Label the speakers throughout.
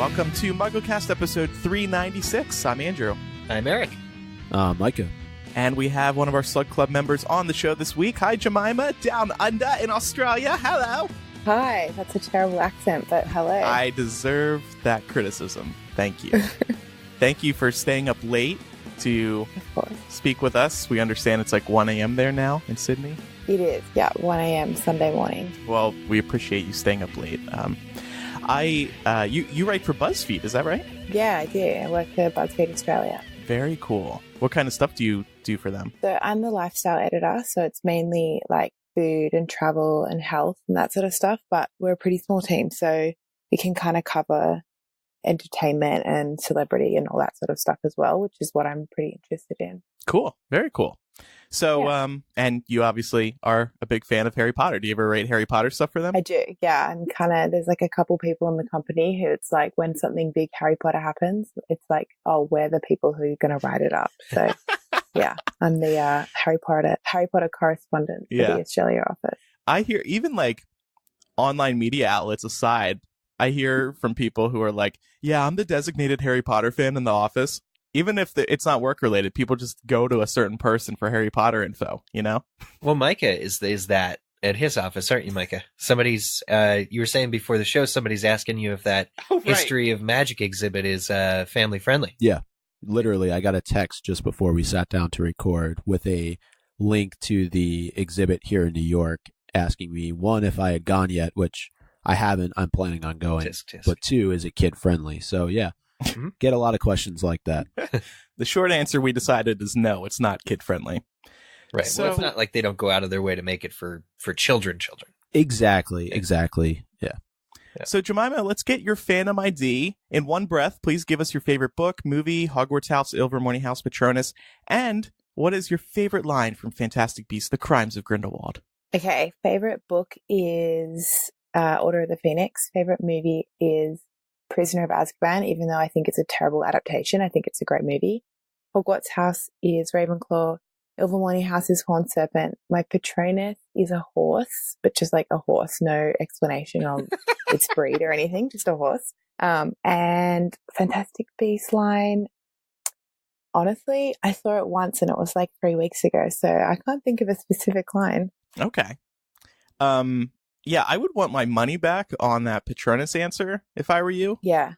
Speaker 1: Welcome to MuggleCast episode 396. I'm Andrew.
Speaker 2: I'm Eric.
Speaker 3: Micah.
Speaker 1: And we have one of our Slug Club members on the show this week. Hi, Jamima, down under in Australia. Hello.
Speaker 4: Hi. That's a terrible accent, but hello.
Speaker 1: I deserve that criticism. Thank you. Thank you for staying up late to speak with us. We understand it's like 1 a.m. there now in Sydney.
Speaker 4: It is, yeah, 1 a.m. Sunday morning.
Speaker 1: Well, we appreciate you staying up late. You write for BuzzFeed, is that right?
Speaker 4: Yeah, I do. I work for BuzzFeed Australia.
Speaker 1: Very cool. What kind of stuff do you do for them?
Speaker 4: So I'm the lifestyle editor, so it's mainly like food and travel and health and that sort of stuff, but we're a pretty small team, so we can kind of cover entertainment and celebrity and all that sort of stuff as well, which is what I'm pretty interested in.
Speaker 1: Cool. Very cool. So,
Speaker 4: yeah.
Speaker 1: And you obviously are a big fan of Harry Potter. Do you ever write Harry Potter stuff for them?
Speaker 4: I do, yeah. I'm there's like a couple people in the company who it's like when something big Harry Potter happens, it's like, oh, we're the people who are going to write it up. So, yeah, I'm the Harry Potter correspondent for the Australia office.
Speaker 1: I hear, even like online media outlets aside, I hear from people who are like, yeah, I'm the designated Harry Potter fan in the office. Even if it's not work-related, people just go to a certain person for Harry Potter info, you know?
Speaker 2: Well, Micah is that at his office, aren't you, Micah? Somebody's, you were saying before the show, somebody's asking you if that History of Magic exhibit is family-friendly.
Speaker 3: Yeah, literally, I got a text just before we sat down to record with a link to the exhibit here in New York, asking me, one, if I had gone yet, which I haven't, I'm planning on going, but two, is it kid-friendly? So, yeah. Mm-hmm. Get a lot of questions like that.
Speaker 1: The short answer we decided is no, it's not kid friendly.
Speaker 2: Right. So it's not like they don't go out of their way to make it for children.
Speaker 3: Exactly. Yeah.
Speaker 1: So Jamima, let's get your fandom ID. In one breath, please give us your favorite book, movie, Hogwarts House, Ilvermorny House, Patronus, and what is your favorite line from Fantastic Beasts: The Crimes of Grindelwald?
Speaker 4: Okay, favorite book is Order of the Phoenix. Favorite movie is Prisoner of Azkaban, even though I think it's a terrible adaptation. I think it's a great movie. Hogwarts House is Ravenclaw. Ilvermorny House is Horned Serpent. My Patronus is a horse, but just like a horse, no explanation of its breed or anything, just a horse. And Fantastic Beasts line, honestly, I saw it once and it was like 3 weeks ago, so I can't think of a specific line.
Speaker 1: Okay. Yeah, I would want my money back on that Patronus answer if I were you.
Speaker 4: Yeah,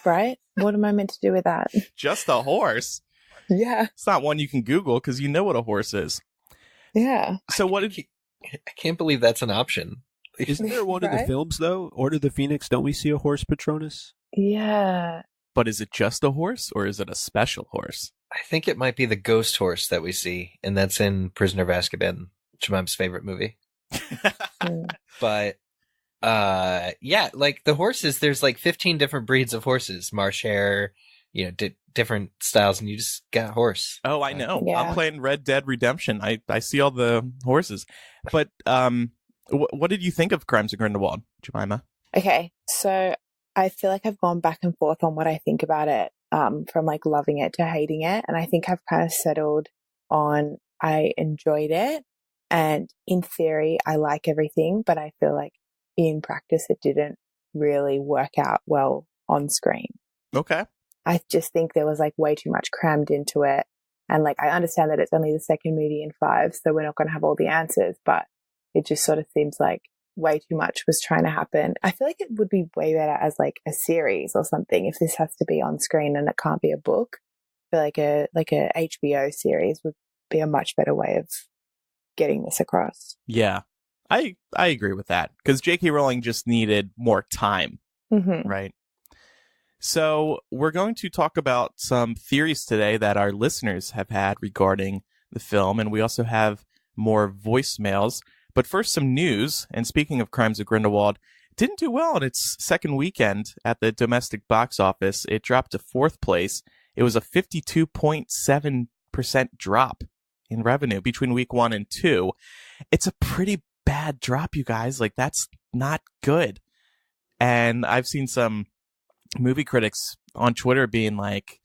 Speaker 4: right? What am I meant to do with that?
Speaker 1: Just a horse.
Speaker 4: Yeah.
Speaker 1: It's not one you can Google because you know what a horse is.
Speaker 4: Yeah.
Speaker 1: So what did
Speaker 2: I can't believe that's an option.
Speaker 3: Isn't there one of the films, though? Order of the Phoenix, don't we see a horse Patronus?
Speaker 4: Yeah.
Speaker 1: But is it just a horse or is it a special horse?
Speaker 2: I think it might be the ghost horse that we see, and that's in Prisoner of Azkaban, Jemima's favorite movie. But yeah, like the horses, there's like 15 different breeds of horses, marsh hare, different styles, and you just got a horse.
Speaker 1: Oh, I know.
Speaker 4: Yeah.
Speaker 1: I'm playing Red Dead Redemption. I see all the horses. But what did you think of Crimes of Grindelwald, Jamima?
Speaker 4: Okay, so I feel like I've gone back and forth on what I think about it, from like loving it to hating it, and I think I've kind of settled on I enjoyed it. And in theory, I like everything, but I feel like in practice, it didn't really work out well on screen.
Speaker 1: Okay.
Speaker 4: I just think there was like way too much crammed into it. And like, I understand that it's only the second movie in 5, so we're not going to have all the answers, but it just sort of seems like way too much was trying to happen. I feel like it would be way better as like a series or something if this has to be on screen and it can't be a book. I feel like a HBO series would be a much better way of getting this across.
Speaker 1: Yeah, I agree with that because J.K. Rowling just needed more time, right? So we're going to talk about some theories today that our listeners have had regarding the film, and we also have more voicemails. But first, some news. And speaking of Crimes of Grindelwald, it didn't do well in its second weekend at the domestic box office. It dropped to 4th place. It was a 52.7% drop in revenue between week 1 and 2. It's a pretty bad drop, you guys. Like, that's not good. And I've seen some movie critics on Twitter being like,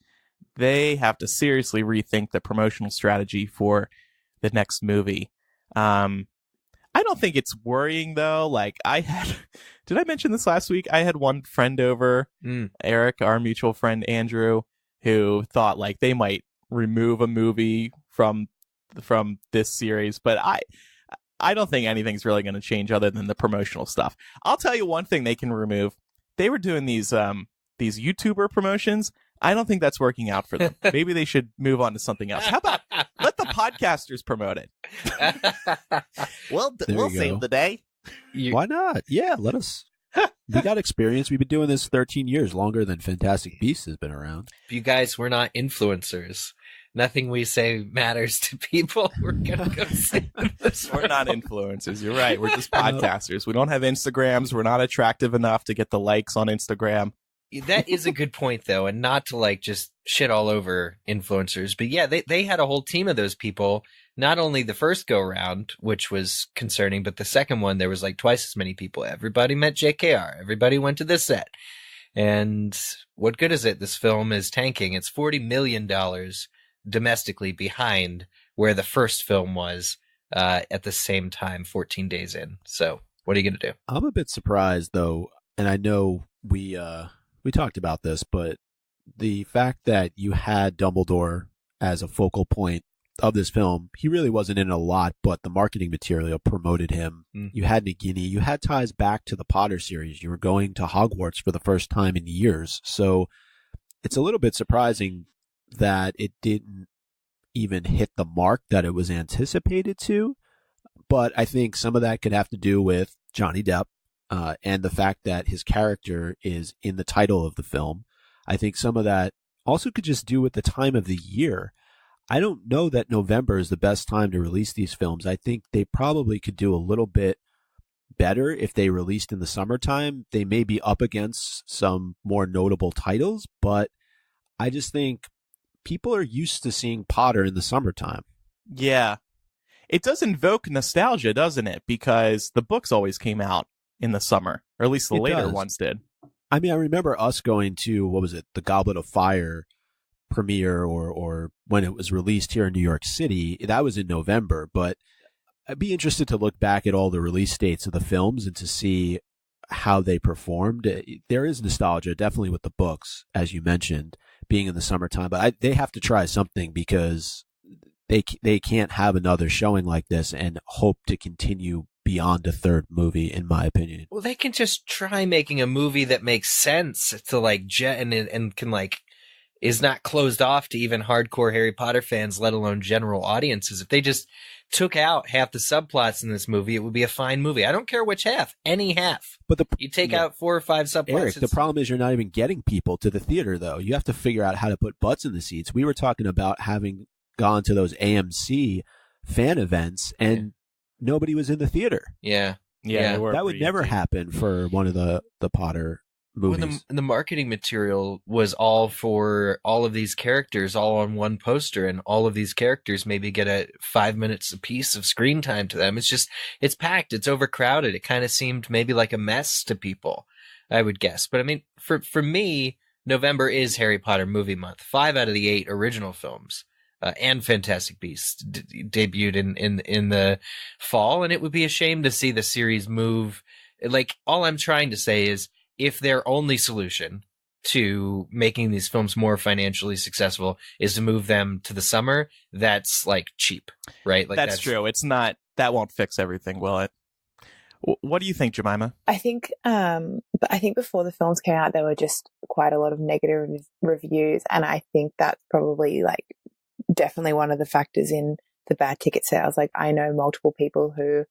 Speaker 1: they have to seriously rethink the promotional strategy for the next movie. I don't think it's worrying though. Like, I had Did I mention this last week? I had one friend over, Eric, our mutual friend Andrew, who thought like they might remove a movie from this series, but I don't think anything's really going to change other than the promotional stuff. I'll tell you one thing they can remove. They were doing these YouTuber promotions. I don't think that's working out for them. Maybe they should move on to something else. How about let the podcasters promote it? We'll save the day.
Speaker 3: Why not? Yeah, let us. We got experience. We've been doing this 13 years, longer than Fantastic Beasts has been around.
Speaker 2: You guys, we're not influencers. Nothing we say matters to people. We're going to go see this.
Speaker 1: We're not influencers. You're right. We're just podcasters. We don't have Instagrams. We're not attractive enough to get the likes on Instagram.
Speaker 2: That is a good point, though, and not to like just shit all over influencers. But yeah, they had a whole team of those people. Not only the first go around, which was concerning, but the second one, there was like twice as many people. Everybody met JKR. Everybody went to this set. And what good is it? This film is tanking. It's $40 million domestically behind where the first film was at the same time, 14 days in. So what are you going to do?
Speaker 3: I'm a bit surprised, though, and I know we talked about this, but the fact that you had Dumbledore as a focal point of this film, he really wasn't in a lot, but the marketing material promoted him. You had Nagini, you had ties back to the Potter series. You were going to Hogwarts for the first time in years. So it's a little bit surprising that it didn't even hit the mark that it was anticipated to. But I think some of that could have to do with Johnny Depp and the fact that his character is in the title of the film. I think some of that also could just do with the time of the year. I don't know that November is the best time to release these films. I think they probably could do a little bit better if they released in the summertime. They may be up against some more notable titles, but I just think people are used to seeing Potter in the summertime.
Speaker 1: Yeah. It does invoke nostalgia, doesn't it? Because the books always came out in the summer, or at least the later ones did.
Speaker 3: I mean, I remember us going to, what was it, the Goblet of Fire premiere or when it was released here in New York City. That was in November, but I'd be interested to look back at all the release dates of the films and to see how they performed. There is nostalgia, definitely with the books, as you mentioned, being in the summertime, but they have to try something because they can't have another showing like this and hope to continue beyond a third movie, in my opinion.
Speaker 2: Well, they can just try making a movie that makes sense to like and can like is not closed off to even hardcore Harry Potter fans, let alone general audiences. If they just took out half the subplots in this movie, it would be a fine movie. I don't care which half, any half. But you take out 4 or 5 subplots.
Speaker 3: Eric, the problem is you're not even getting people to the theater, though. You have to figure out how to put butts in the seats. We were talking about having gone to those AMC fan events, and nobody was in the theater.
Speaker 2: Yeah.
Speaker 3: That would never happen for one of the Potter movies.
Speaker 2: When the marketing material was all for all of these characters all on one poster, and all of these characters maybe get 5 minutes a piece of screen time to them. It's packed. It's overcrowded. It kind of seemed maybe like a mess to people, I would guess. But I mean, for me, November is Harry Potter movie month. 5 out of the 8 original films and Fantastic Beasts debuted in the fall, and it would be a shame to see the series move. Like, all I'm trying to say is, if their only solution to making these films more financially successful is to move them to the summer, that's like cheap, right? Like
Speaker 1: that's true. It's not, that won't fix everything, will it? What do you think, Jamima?
Speaker 4: I think before the films came out, there were just quite a lot of negative reviews, and I think that's probably like definitely one of the factors in the bad ticket sales. Like, I know multiple people who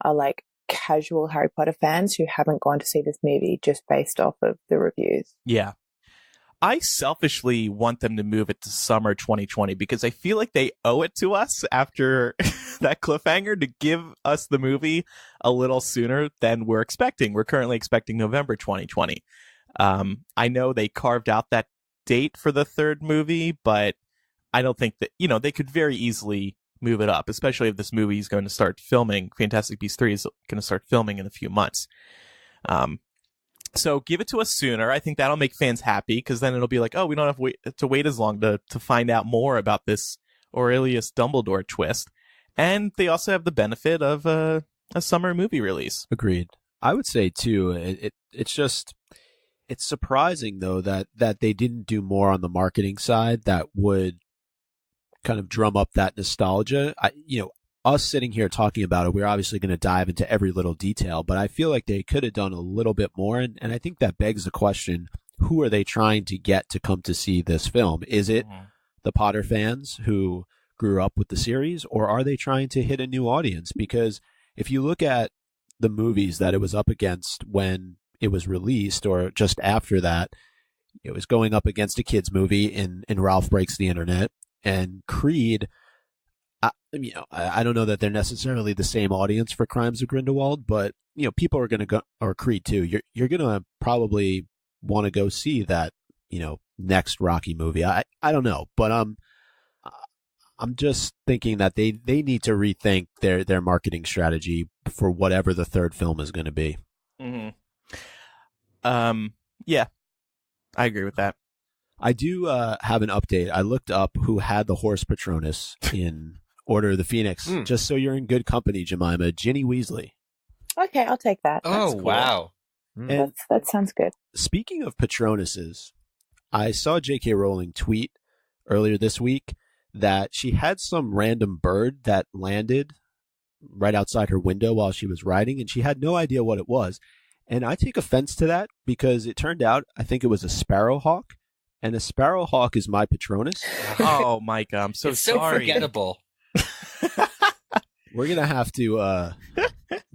Speaker 4: are like casual Harry Potter fans who haven't gone to see this movie just based off of the reviews.
Speaker 1: Yeah. I selfishly want them to move it to summer 2020 because I feel like they owe it to us after that cliffhanger to give us the movie a little sooner than we're expecting. We're currently expecting November 2020. I know they carved out that date for the third movie, but I don't think that, they could very easily move it up, especially if this movie is going to start filming. Fantastic Beasts 3 is going to start filming in a few months. So give it to us sooner. I think that'll make fans happy because then it'll be like, oh, we don't have to wait as long to find out more about this Aurelius Dumbledore twist. And they also have the benefit of a summer movie release.
Speaker 3: Agreed. I would say too. It's surprising though that they didn't do more on the marketing side that would kind of drum up that nostalgia. Us sitting here talking about it, we're obviously going to dive into every little detail, but I feel like they could have done a little bit more. And I think that begs the question, who are they trying to get to come to see this film? Is it the Potter fans who grew up with the series, or are they trying to hit a new audience? Because if you look at the movies that it was up against when it was released, or just after that, it was going up against a kids movie in Ralph Breaks the Internet, and Creed. I don't know that they're necessarily the same audience for Crimes of Grindelwald, but people are going to go, or Creed too. You're going to probably want to go see that next Rocky movie. I don't know, but I'm just thinking that they need to rethink their marketing strategy for whatever the third film is going to be.
Speaker 1: Mm-hmm. Yeah, I agree with that.
Speaker 3: I do have an update. I looked up who had the horse Patronus in Order of the Phoenix, just so you're in good company, Jamima. Ginny Weasley.
Speaker 4: Okay, I'll take that.
Speaker 2: Oh, cool. Wow.
Speaker 3: And
Speaker 4: that sounds good.
Speaker 3: Speaking of Patronuses, I saw J.K. Rowling tweet earlier this week that she had some random bird that landed right outside her window while she was writing, and she had no idea what it was. And I take offense to that because it turned out I think it was a sparrowhawk, and a sparrowhawk is my Patronus.
Speaker 1: Oh, Micah, I'm so
Speaker 2: it's
Speaker 1: sorry.
Speaker 2: So forgettable.
Speaker 3: We're going to have to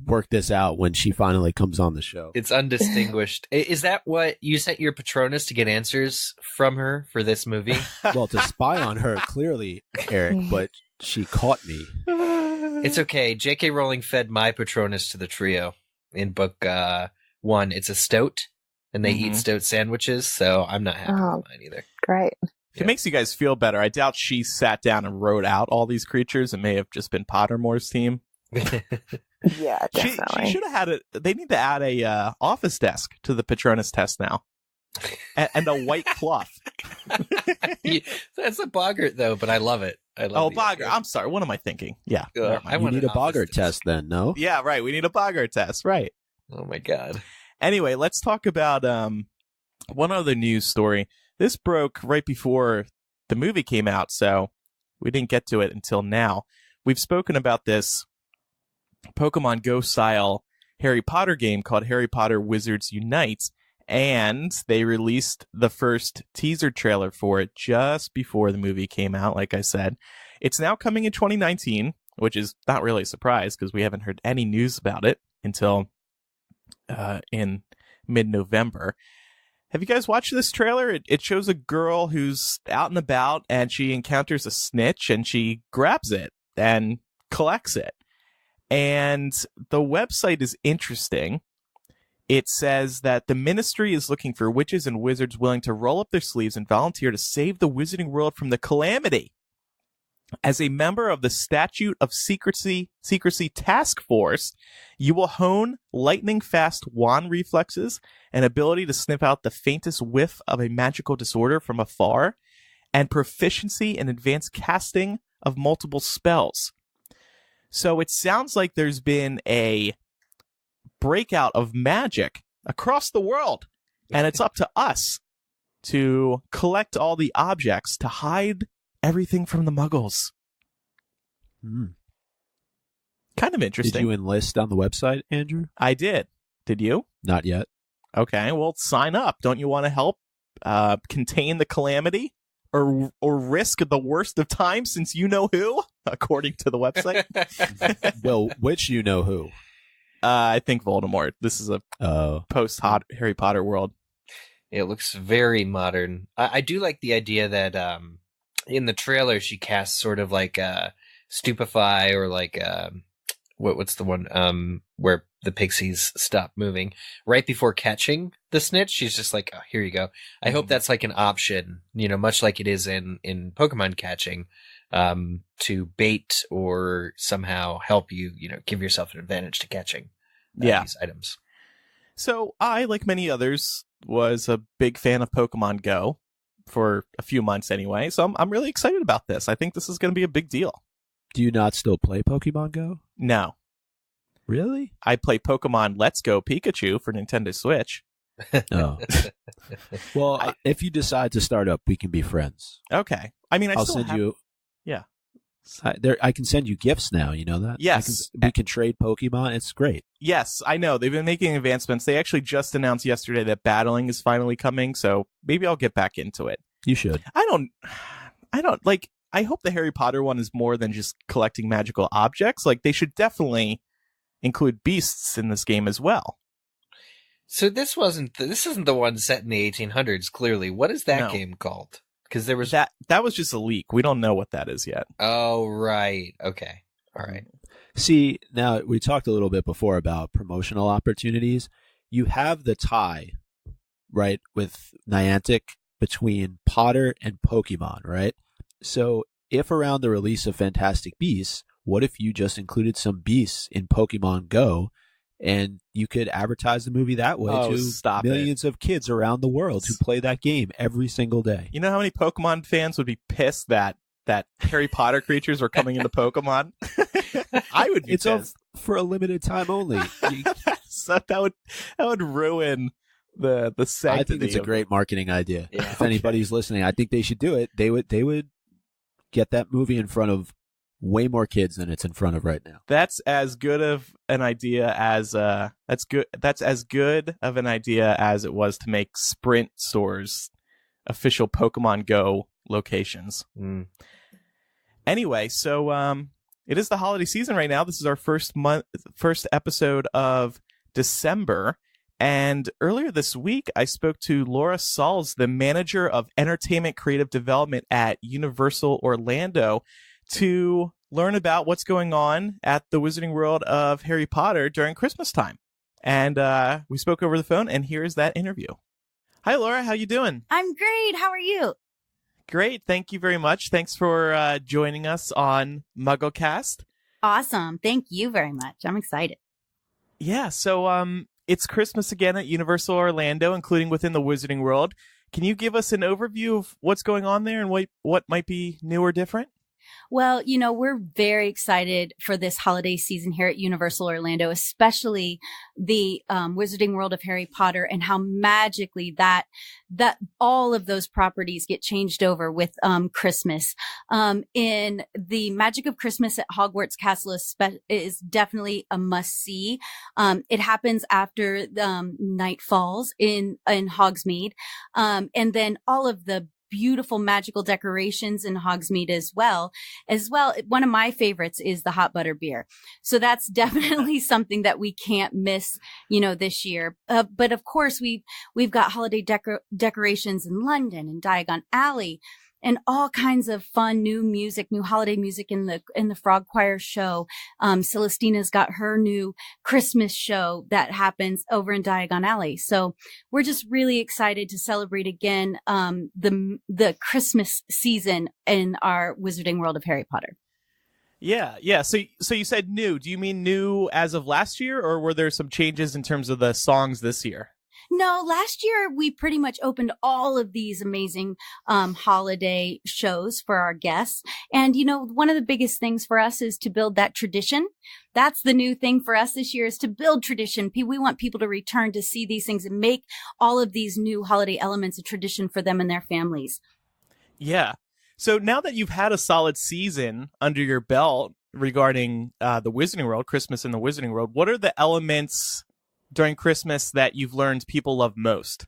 Speaker 3: work this out when she finally comes on the show.
Speaker 2: It's undistinguished. Is that what you sent your Patronus to get answers from her for this movie?
Speaker 3: Well, to spy on her, clearly, Eric, but she caught me.
Speaker 2: It's okay. J.K. Rowling fed my Patronus to the trio in book 1. It's a stoat, and they eat stoat sandwiches, so I'm not happy with mine either.
Speaker 4: Great.
Speaker 1: If it makes you guys feel better, I doubt she sat down and wrote out all these creatures. It may have just been Pottermore's team.
Speaker 4: Yeah, definitely.
Speaker 1: She should have had it. They need to add a office desk to the Patronus test now, and a white cloth.
Speaker 2: That's a boggart, though, but I love it.
Speaker 1: Boggart. I'm sorry. What am I thinking? Yeah,
Speaker 3: I need a boggart test then. No.
Speaker 1: Yeah, right. We need a boggart test. Right.
Speaker 2: Oh my God.
Speaker 1: Anyway, let's talk about one other news story. This broke right before the movie came out, so we didn't get to it until now. We've spoken about this Pokemon Go style Harry Potter game called Harry Potter Wizards Unite, and they released the first teaser trailer for it just before the movie came out, like I said. It's now coming in 2019, which is not really a surprise because we haven't heard any news about it until in mid-November. Have you guys watched this trailer? It shows a girl who's out and about, and she encounters a snitch, and she grabs it and collects it. And the website is interesting. It says that the ministry is looking for witches and wizards willing to roll up their sleeves and volunteer to save the wizarding world from the calamity. As a member of the Statute of Secrecy Task Force, you will hone lightning-fast wand reflexes, an ability to sniff out the faintest whiff of a magical disorder from afar, and proficiency in advanced casting of multiple spells. So it sounds like there's been a breakout of magic across the world, and it's up to us to collect all the objects to hide everything from the Muggles. Kind of interesting.
Speaker 3: Did you enlist on the website, Andrew?
Speaker 1: I did. Did you?
Speaker 3: Not yet.
Speaker 1: Okay, well, sign up. Don't you want to help contain the calamity or risk the worst of times since you know who, according to the website?
Speaker 3: Well, which you know who?
Speaker 1: I think Voldemort. This is a post-hot Harry Potter world.
Speaker 2: It looks very modern. I do like the idea that in the trailer she casts sort of like Stupefy, or like what's the one where the pixies stop moving right before catching the snitch. She's just like, oh, here you go. I hope that's like an option, much like it is in Pokemon catching, to bait or somehow help you, give yourself an advantage to catching these items.
Speaker 1: So I, like many others, was a big fan of Pokemon Go for a few months anyway. So I'm really excited about this. I think this is going to be a big deal.
Speaker 3: Do you not still play Pokemon Go?
Speaker 1: No.
Speaker 3: Really?
Speaker 1: I play Pokemon Let's Go Pikachu for Nintendo Switch.
Speaker 3: Oh. Well, if you decide to start up, we can be friends.
Speaker 1: Okay. I mean,
Speaker 3: I'll send you.
Speaker 1: Yeah.
Speaker 3: I can send you gifts now. You know that?
Speaker 1: Yes.
Speaker 3: We can trade Pokemon. It's great.
Speaker 1: Yes, I know. They've been making advancements. They actually just announced yesterday that battling is finally coming, so maybe I'll get back into it.
Speaker 3: You should.
Speaker 1: I don't like, I hope the Harry Potter one is more than just collecting magical objects. Like, they should definitely include beasts in this game as well.
Speaker 2: So this isn't the one set in the 1800s, clearly. What is that game called? Because there was...
Speaker 1: That was just a leak. We don't know what that is yet.
Speaker 2: Oh, right. Okay. All right.
Speaker 3: See, now we talked a little bit before about promotional opportunities. You have the tie, right, with Niantic between Potter and Pokemon, right? So if around the release of Fantastic Beasts, what if you just included some beasts in Pokemon Go and you could advertise the movie that way to millions of kids around the world who play that game every single day?
Speaker 1: You know how many Pokemon fans would be pissed that Harry Potter creatures were coming into Pokemon? I would be pissed.
Speaker 3: For a limited time only.
Speaker 1: So that would ruin the sanctity.
Speaker 3: I think it's a great marketing idea.
Speaker 2: Yeah.
Speaker 3: If anybody's listening, I think they should do it. They would get that movie in front of way more kids than it's in front of right now.
Speaker 1: That's as good of an idea as that's as good of an idea as it was to make Sprint stores official Pokemon Go locations. Anyway, so it is the holiday season right now. This is our first episode of December. And earlier this week, I spoke to Lora Sauls, the manager of entertainment creative development at Universal Orlando, to learn about what's going on at the Wizarding World of Harry Potter during Christmas time. And we spoke over the phone, and here's that interview. Hi, Lora. How you doing?
Speaker 5: I'm great. How are you?
Speaker 1: Great. Thank you very much. Thanks for joining us on MuggleCast.
Speaker 5: Awesome. Thank you very much. I'm excited.
Speaker 1: Yeah. So it's Christmas again at Universal Orlando, including within the Wizarding World. Can you give us an overview of what's going on there and what might be new or different?
Speaker 5: Well, we're very excited for this holiday season here at Universal Orlando, especially the Wizarding World of Harry Potter, and how magically that all of those properties get changed over with Christmas. In the Magic of Christmas at Hogwarts Castle is definitely a must see. It happens after night falls in Hogsmeade, and then all of the beautiful magical decorations in Hogsmeade as well. One of my favorites is the hot butter beer. So that's definitely something that we can't miss, this year. But of course, we've got holiday decorations in London and Diagon Alley, and all kinds of fun new holiday music in the Frog Choir show. Celestina's got her new Christmas show that happens over in Diagon Alley. So we're just really excited to celebrate again the Christmas season in our Wizarding World of Harry Potter.
Speaker 1: Yeah. So you said new. Do you mean new as of last year, or were there some changes in terms of the songs this year?
Speaker 5: No, last year we pretty much opened all of these amazing holiday shows for our guests. And, one of the biggest things for us is to build that tradition. That's the new thing for us this year, is to build tradition. We want people to return to see these things and make all of these new holiday elements a tradition for them and their families.
Speaker 1: Yeah. So now that you've had a solid season under your belt regarding the Wizarding World, Christmas in the Wizarding World, what are the elements during Christmas that you've learned people love most?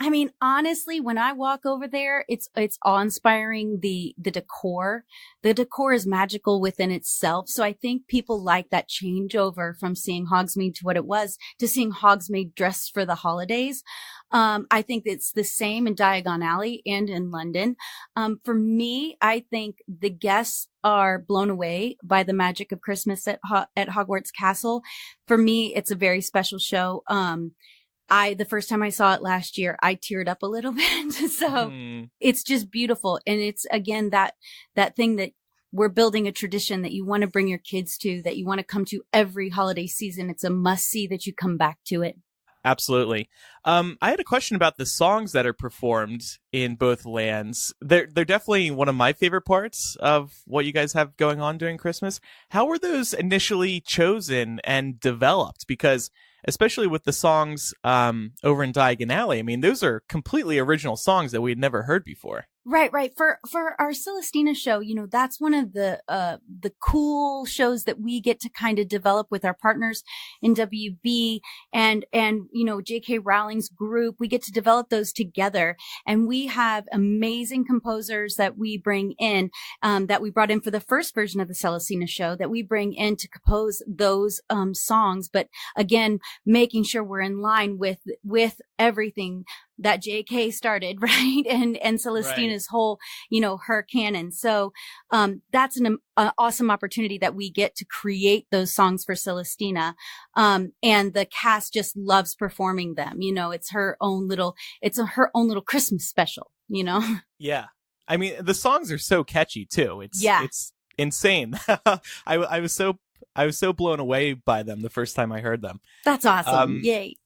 Speaker 5: I mean, honestly, when I walk over there, it's awe-inspiring, the decor. The decor is magical within itself. So I think people like that changeover from seeing Hogsmeade to what it was to seeing Hogsmeade dressed for the holidays. I think it's the same in Diagon Alley and in London. For me, I think the guests are blown away by the magic of Christmas at Hogwarts Castle. For me, it's a very special show. The first time I saw it last year, I teared up a little bit. So it's just beautiful. And it's, again, that thing that we're building a tradition that you want to bring your kids to, that you want to come to every holiday season. It's a must see that you come back to it.
Speaker 1: Absolutely. I had a question about the songs that are performed in both lands. They're definitely one of my favorite parts of what you guys have going on during Christmas. How were those initially chosen and developed? Because especially with the songs over in Diagon Alley, I mean, those are completely original songs that we'd never heard before.
Speaker 5: Right. For our Celestina show, that's one of the cool shows that we get to kind of develop with our partners in WB and J.K. Rowling's group. We get to develop those together, and we have amazing composers that we bring in, that we brought in for the first version of the Celestina show that we bring in to compose those songs. But again, making sure we're in line with everything that JK started, right? And Celestina's whole, her canon. So, that's an awesome opportunity that we get to create those songs for Celestina. And the cast just loves performing them. It's her own little Christmas special,
Speaker 1: Yeah. I mean, the songs are so catchy too. It's insane. I was so blown away by them the first time I heard them.
Speaker 5: That's awesome. Yay.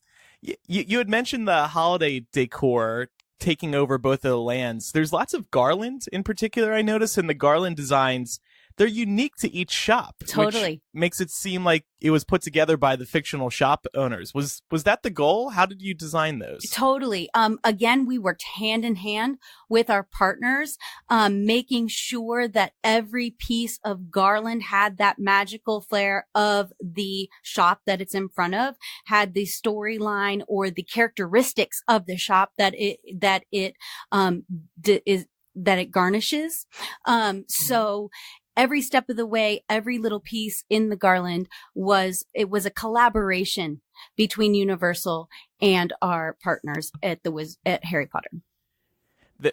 Speaker 1: You had mentioned the holiday decor taking over both of the lands. There's lots of garland in particular, I noticed, and the garland designs, they're unique to each shop.
Speaker 5: Totally.
Speaker 1: Which makes it seem like it was put together by the fictional shop owners. Was that the goal? How did you design those?
Speaker 5: Totally. Again, we worked hand in hand with our partners, making sure that every piece of garland had that magical flair of the shop that it's in front of, had the storyline or the characteristics of the shop that it garnishes. So every step of the way, every little piece in the garland was a collaboration between Universal and our partners at Harry Potter.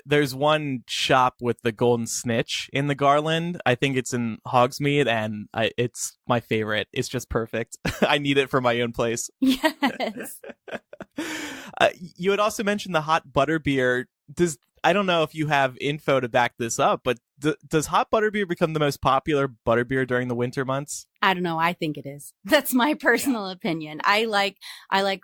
Speaker 1: There's one shop with the golden snitch in the garland. I think it's in Hogsmeade, and it's my favorite. It's just perfect. I need it for my own place.
Speaker 5: Yes.
Speaker 1: You had also mentioned the hot butterbeer. I don't know if you have info to back this up, but does hot butterbeer become the most popular butterbeer during the winter months?
Speaker 5: I don't know. I think it is. That's my personal opinion. I like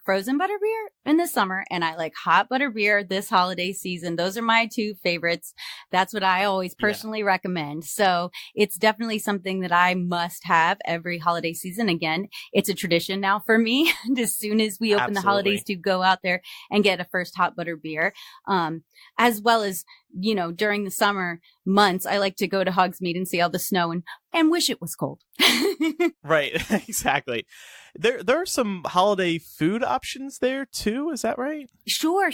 Speaker 5: frozen butterbeer in the summer, and I like hot butterbeer this holiday season. Those are my two favorites. That's what I always personally recommend. So it's definitely something that I must have every holiday season. Again, it's a tradition now for me. As soon as we open the holidays, to go out there and get a first hot butterbeer, as well as, during the summer months, I like to go to Hogsmeade and see all the snow and wish it was cold.
Speaker 1: Right. Exactly. There are some holiday food options there too. Is that right? Sure.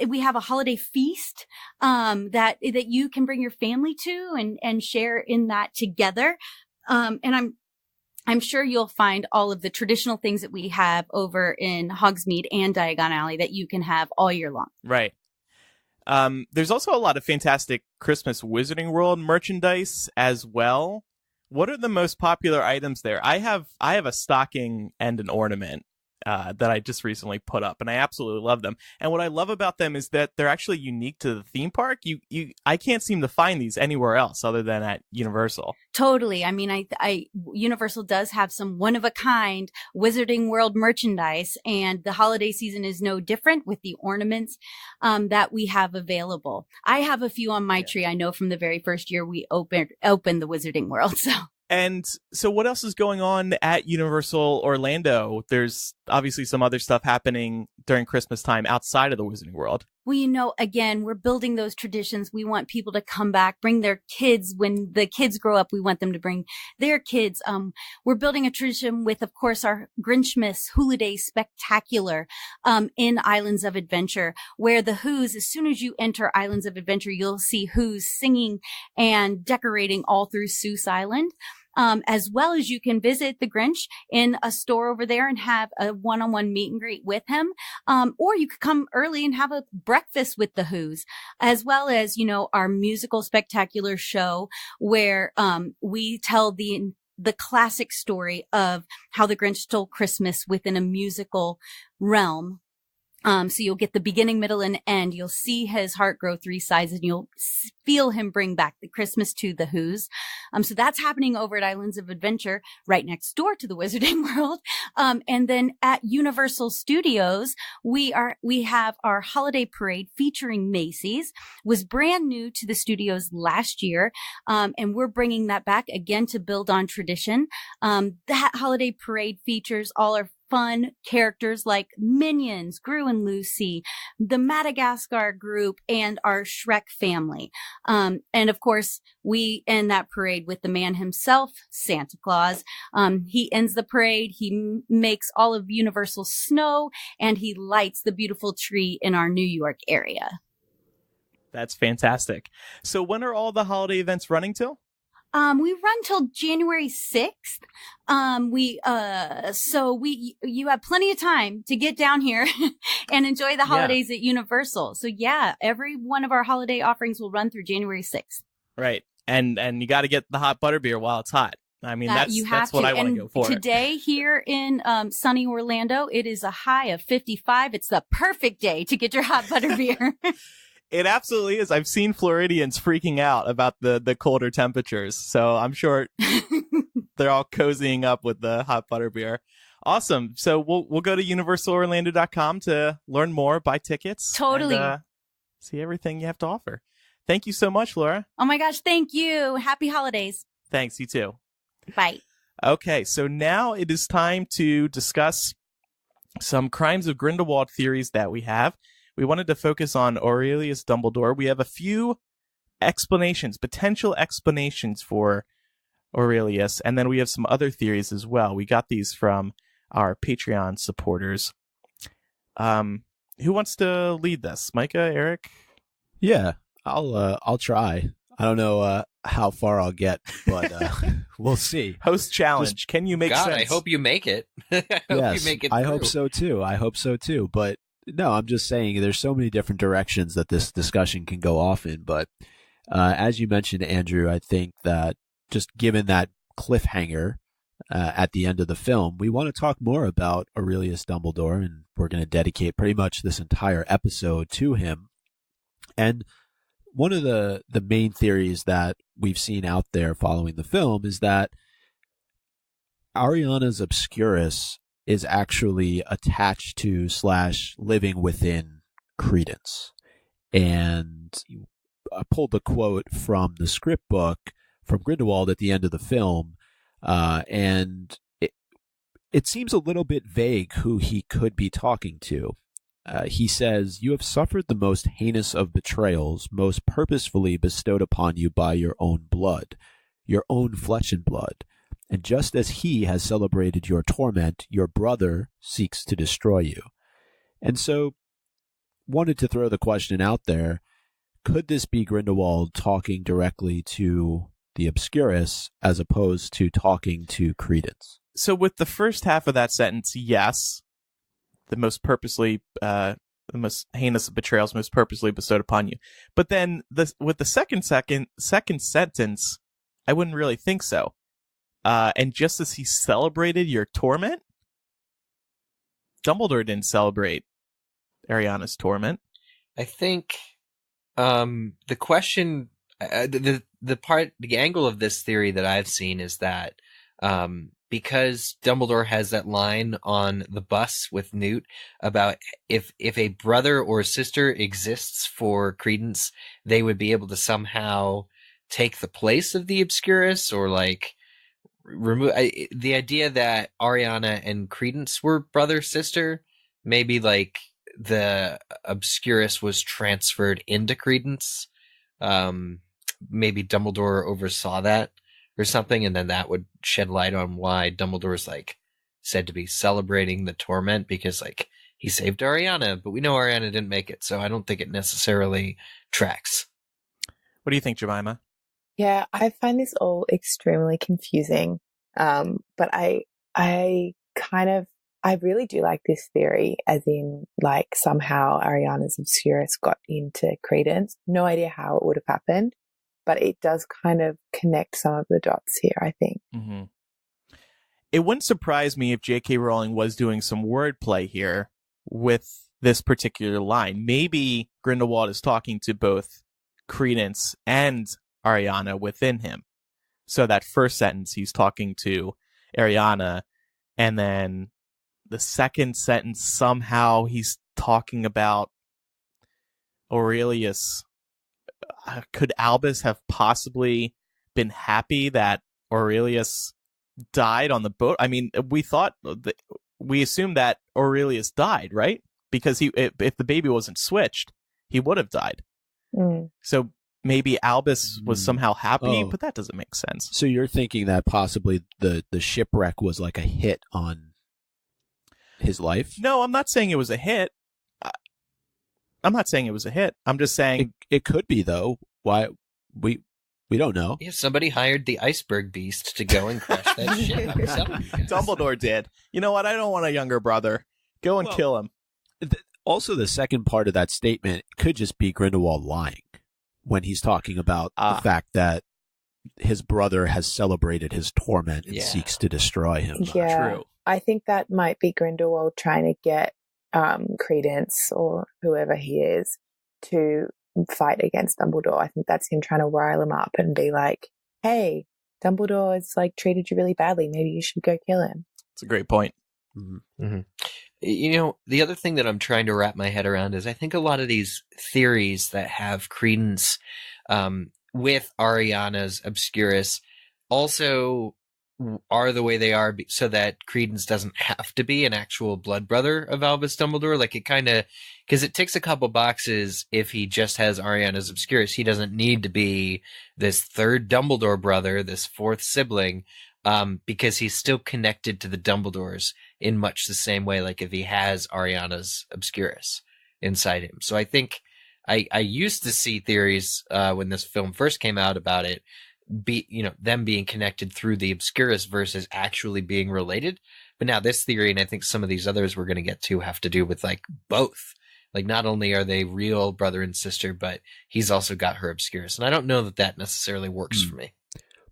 Speaker 5: We have a holiday feast, that you can bring your family to and share in that together. And I'm sure you'll find all of the traditional things that we have over in Hogsmeade and Diagon Alley that you can have all year long.
Speaker 1: Right. There's also a lot of fantastic Christmas Wizarding World merchandise as well. What are the most popular items there? I have a stocking and an ornament that I just recently put up, and I absolutely love them. And what I love about them is that they're actually unique to the theme park. I can't seem to find these anywhere else other than at Universal.
Speaker 5: Totally. I mean, Universal does have some one of a kind Wizarding World merchandise, and the holiday season is no different with the ornaments that we have available. I have a few on my tree. I know from the very first year we opened the Wizarding World.
Speaker 1: And so what else is going on at Universal Orlando? There's obviously some other stuff happening during Christmas time outside of the Wizarding World.
Speaker 5: Well, again, we're building those traditions. We want people to come back, bring their kids. When the kids grow up, we want them to bring their kids. We're building a tradition with, of course, our Grinchmas Holiday Spectacular in Islands of Adventure, where the Who's, as soon as you enter Islands of Adventure, you'll see Who's singing and decorating all through Seuss Island. As well as you can visit the Grinch in a store over there and have a one-on-one meet and greet with him. Or you could come early and have a breakfast with the Who's, as well as, our musical spectacular show where, we tell the classic story of how the Grinch stole Christmas within a musical realm. So you'll get the beginning, middle, and end. You'll see his heart grow 3 sizes, and you'll feel him bring back the Christmas to the Who's. So that's happening over at Islands of Adventure, right next door to the Wizarding World. And then at Universal Studios, we have our holiday parade featuring Macy's. Was brand new to the studios last year. And we're bringing that back again to build on tradition. That holiday parade features all our fun characters like Minions, Gru and Lucy, the Madagascar group, and our Shrek family. And of course, we end that parade with the man himself, Santa Claus. He ends the parade. He makes all of Universal snow, and he lights the beautiful tree in our New York area.
Speaker 1: That's fantastic. So when are all the holiday events running till?
Speaker 5: We run till January 6th. You have plenty of time to get down here and enjoy the holidays at Universal. So yeah, every one of our holiday offerings will run through January 6th.
Speaker 1: Right. And you got to get the hot butterbeer while it's hot. I mean, that's what I want to go for.
Speaker 5: Today here in sunny Orlando, it is a high of 55. It's the perfect day to get your hot butterbeer.
Speaker 1: It absolutely is. I've seen Floridians freaking out about the colder temperatures. So I'm sure they're all cozying up with the hot butterbeer. Awesome. So we'll go to universalorlando.com to learn more, buy tickets.
Speaker 5: Totally.
Speaker 1: And, see everything you have to offer. Thank you so much, Laura.
Speaker 5: Oh my gosh. Thank you. Happy holidays.
Speaker 1: Thanks. You too.
Speaker 5: Bye.
Speaker 1: Okay. So now it is time to discuss some Crimes of Grindelwald theories that we have. We wanted to focus on Aurelius Dumbledore. We have a few potential explanations for Aurelius, and then we have some other theories as well. We got these from our Patreon supporters. Who wants to lead this? Micah, Eric?
Speaker 3: Yeah, I'll try. I don't know how far I'll get, but we'll see.
Speaker 1: Host challenge. Can you make sense?
Speaker 2: I hope you make it.
Speaker 3: I hope so too. But no, I'm just saying there's so many different directions that this discussion can go off in. But as you mentioned, Andrew, I think that just given that cliffhanger at the end of the film, we want to talk more about Aurelius Dumbledore, and we're going to dedicate pretty much this entire episode to him. And one of the main theories that we've seen out there following the film is that Ariana's obscurus is actually attached to / living within Credence. And I pulled a quote from the script book from Grindelwald at the end of the film, and it seems a little bit vague who he could be talking to. He says, "You have suffered the most heinous of betrayals, most purposefully bestowed upon you by your own blood, your own flesh and blood. And just as he has celebrated your torment, your brother seeks to destroy you." And so, wanted to throw the question out there, could this be Grindelwald talking directly to the obscurus as opposed to talking to Credence?
Speaker 1: So with the first half of that sentence, yes. The most heinous of betrayals, most purposely bestowed upon you. But then with the second sentence, I wouldn't really think so. And just as he celebrated your torment, Dumbledore didn't celebrate Ariana's torment.
Speaker 2: I think the question, the angle of this theory that I've seen is that because Dumbledore has that line on the bus with Newt about if a brother or sister exists for Credence, they would be able to somehow take the place of the obscurus, or like remove the idea that Ariana and Credence were brother sister. Maybe like the obscurus was transferred into Credence. Maybe Dumbledore oversaw that or something, and then that would shed light on why Dumbledore's like said to be celebrating the torment, because like he saved Ariana, but we know Ariana didn't make it, so I don't think it necessarily tracks.
Speaker 1: What do you think, Jamima?
Speaker 4: Yeah, I find this all extremely confusing. But I really do like this theory, as in like somehow Ariana's obscurus got into Credence. No idea how it would have happened, but it does kind of connect some of the dots here, I think.
Speaker 1: Mm-hmm. It wouldn't surprise me if J.K. Rowling was doing some wordplay here with this particular line. Maybe Grindelwald is talking to both Credence and Ariana within him. So that first sentence, he's talking to Ariana, and then the second sentence, somehow he's talking about Aurelius. Could Albus have possibly been happy that Aurelius died on the boat? I mean, we assumed that Aurelius died, right? Because if the baby wasn't switched, he would have died. So maybe Albus was somehow happy, but that doesn't make sense.
Speaker 3: So you're thinking that possibly the shipwreck was like a hit on his life?
Speaker 1: No, I'm not saying it was a hit. I'm not saying it was a hit. I'm just saying
Speaker 3: it could be, though. Why we don't know.
Speaker 2: Yeah, somebody hired the iceberg beast to go and crush that ship.
Speaker 1: Dumbledore did. You know what? I don't want a younger brother. Go and kill him.
Speaker 3: Also, the second part of that statement could just be Grindelwald lying when he's talking about the fact that his brother has celebrated his torment and seeks to destroy him.
Speaker 4: Yeah,
Speaker 1: True.
Speaker 4: I think that might be Grindelwald trying to get Credence or whoever he is to fight against Dumbledore. I think that's him trying to rile him up and be like, hey, Dumbledore's like treated you really badly. Maybe you should go kill him.
Speaker 1: It's a great point.
Speaker 2: Mm-hmm. You know, the other thing that I'm trying to wrap my head around is I think a lot of these theories that have credence with Ariana's obscurus also are the way they are so that Credence doesn't have to be an actual blood brother of Albus Dumbledore. Like, it kind of, because it ticks a couple boxes if he just has Ariana's obscurus. He doesn't need to be this third Dumbledore brother, this fourth sibling, because he's still connected to the Dumbledores in much the same way, like if he has Ariana's obscurus inside him. So I think I used to see theories when this film first came out about it, them being connected through the obscurus versus actually being related. But now this theory, and I think some of these others we're going to get to, have to do with like both. Like, not only are they real brother and sister, but he's also got her obscurus. And I don't know that necessarily works for me.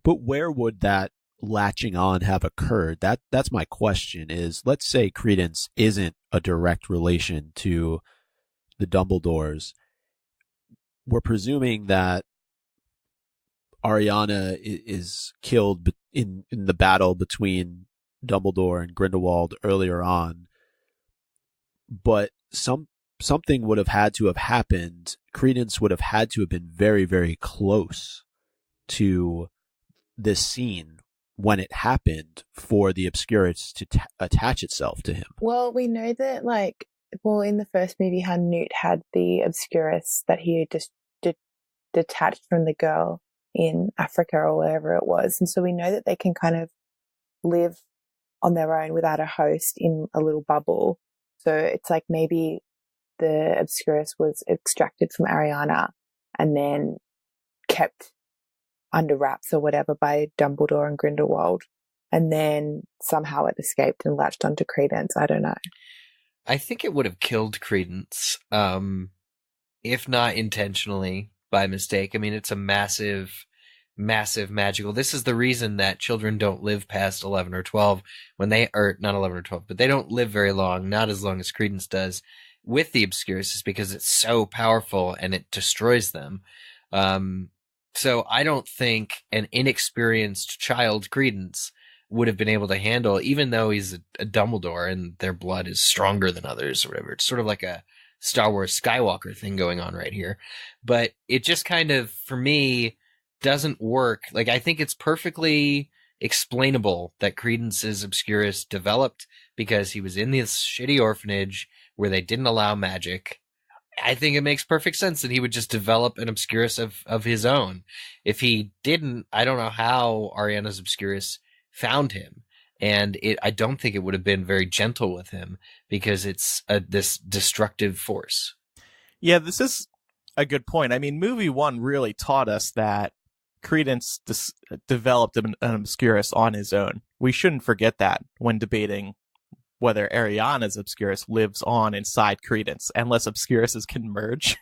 Speaker 3: But where would that latching on have occurred? That's my question. Is, let's say Credence isn't a direct relation to the Dumbledores. We're presuming that Ariana is killed in the battle between Dumbledore and Grindelwald earlier on, but something would have had to have happened. Credence would have had to have been very, very close to this scene when it happened for the obscurus to attach itself to him.
Speaker 4: Well, we know that, in the first movie, how Newt had the obscurus that he just detached from the girl in Africa or wherever it was. And so we know that they can kind of live on their own without a host in a little bubble. So it's like maybe the obscurus was extracted from Ariana and then kept under wraps or whatever by Dumbledore and Grindelwald. And then somehow it escaped and latched onto Credence. I don't know.
Speaker 2: I think it would have killed Credence, if not intentionally, by mistake. I mean, it's a massive, massive magical. This is the reason that children don't live past 11 or 12 or not 11 or 12, but they don't live very long, not as long as Credence does with the obscurus, is because it's so powerful and it destroys them. So I don't think an inexperienced child, Credence, would have been able to handle, even though he's a Dumbledore and their blood is stronger than others or whatever. It's sort of like a Star Wars Skywalker thing going on right here. But it just kind of, for me, doesn't work. Like, I think it's perfectly explainable that Credence's obscurus developed because he was in this shitty orphanage where they didn't allow magic. I think it makes perfect sense that he would just develop an obscurus of his own. If he didn't, I don't know how Ariana's obscurus found him. And I don't think it would have been very gentle with him because it's this destructive force.
Speaker 1: Yeah, this is a good point. I mean, movie one really taught us that Credence developed an obscurus on his own. We shouldn't forget that when debating whether Ariana's obscurus lives on inside Credence, unless obscuruses can merge.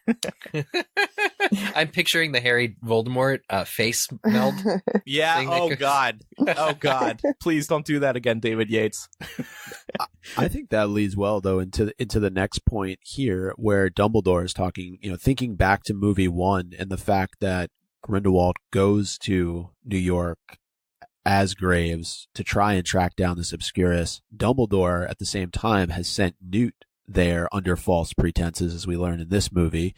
Speaker 2: I'm picturing the Harry Voldemort face meld.
Speaker 1: Yeah. Oh God. Oh God. Please don't do that again, David Yates.
Speaker 3: I think that leads well though into the next point here, where Dumbledore is talking, thinking back to movie 1 and the fact that Grindelwald goes to New York as Graves to try and track down this obscurus. Dumbledore at the same time has sent Newt there under false pretenses, as we learn in this movie.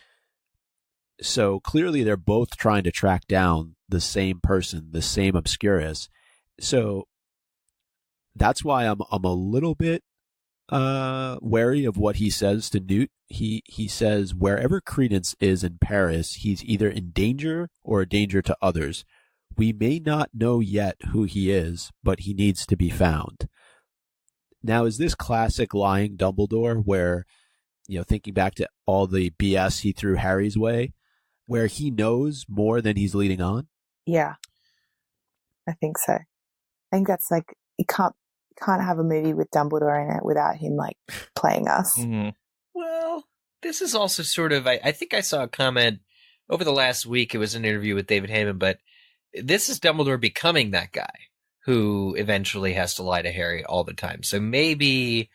Speaker 3: So clearly they're both trying to track down the same person, the same obscurus. So that's why I'm a little bit wary of what he says to Newt. He says wherever Credence is in Paris, he's either in danger or a danger to others. We may not know yet who he is, but he needs to be found. Now, is this classic lying Dumbledore where, thinking back to all the BS he threw Harry's way, where he knows more than he's leading on?
Speaker 4: Yeah, I think so. I think that's like, you can't have a movie with Dumbledore in it without him like playing us.
Speaker 1: Mm-hmm.
Speaker 2: Well, this is also sort of, I think I saw a comment over the last week. It was an interview with David Heyman, but this is Dumbledore becoming that guy who eventually has to lie to Harry all the time. So maybe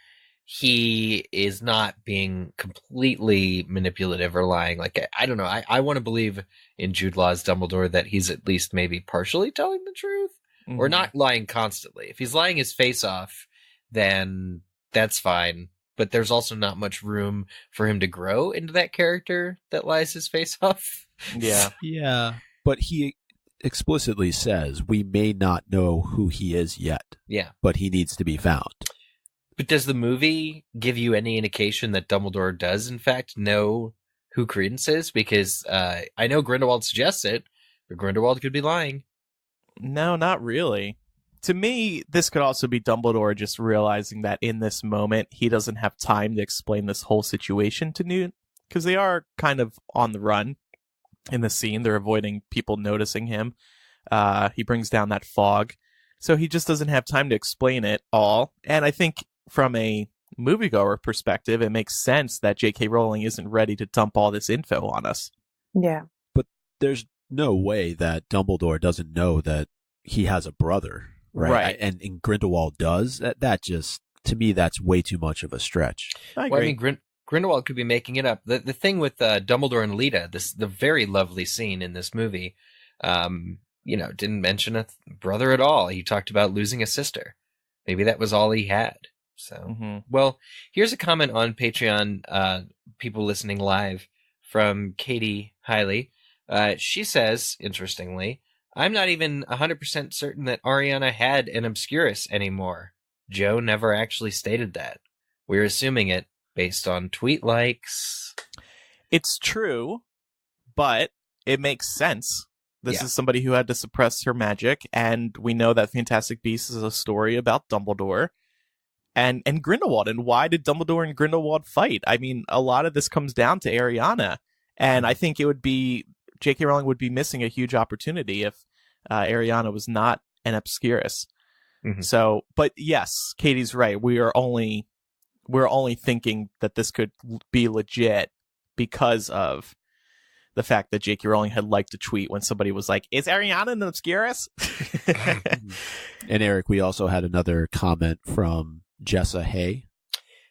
Speaker 2: he is not being completely manipulative or lying. Like, I don't know. I want to believe in Jude Law's Dumbledore that he's at least maybe partially telling the truth or not lying constantly. If he's lying his face off, then that's fine. But there's also not much room for him to grow into that character that lies his face off.
Speaker 1: Yeah.
Speaker 3: Yeah. But he explicitly says we may not know who he is yet.
Speaker 2: Yeah.
Speaker 3: But he needs to be found.
Speaker 2: But does the movie give you any indication that Dumbledore does, in fact, know who Credence is? Because I know Grindelwald suggests it, but Grindelwald could be lying.
Speaker 1: No, not really. To me, this could also be Dumbledore just realizing that in this moment, he doesn't have time to explain this whole situation to Newt, because they are kind of on the run in the scene. They're avoiding people noticing him. He brings down that fog. So he just doesn't have time to explain it all. And I think from a moviegoer perspective, it makes sense that J.K. Rowling isn't ready to dump all this info on us.
Speaker 4: Yeah.
Speaker 3: But there's no way that Dumbledore doesn't know that he has a brother, right? And Grindelwald does. That just, to me, that's way too much of a stretch.
Speaker 1: I agree.
Speaker 2: Well, I mean, Grindelwald could be making it up. The thing with Dumbledore and Lita, the very lovely scene in this movie, didn't mention a brother at all. He talked about losing a sister. Maybe that was all he had. So, Well, here's a comment on Patreon, people listening live, from Katie Hiley. She says, interestingly, I'm not even 100% certain that Ariana had an obscurus anymore. Joe never actually stated that. We're assuming it based on tweet likes.
Speaker 1: It's true, but it makes sense. This is somebody who had to suppress her magic, and we know that Fantastic Beasts is a story about Dumbledore and Grindelwald. And why did Dumbledore and Grindelwald fight? I mean, a lot of this comes down to Ariana, and I think it would be J.K. Rowling would be missing a huge opportunity if Ariana was not an obscurus. So, but yes, Katie's right. We're only thinking that this could be legit because of the fact that J.K. Rowling had liked a tweet when somebody was like, "Is Ariana an obscurus?"
Speaker 3: And Eric, we also had another comment from Jessa Hay.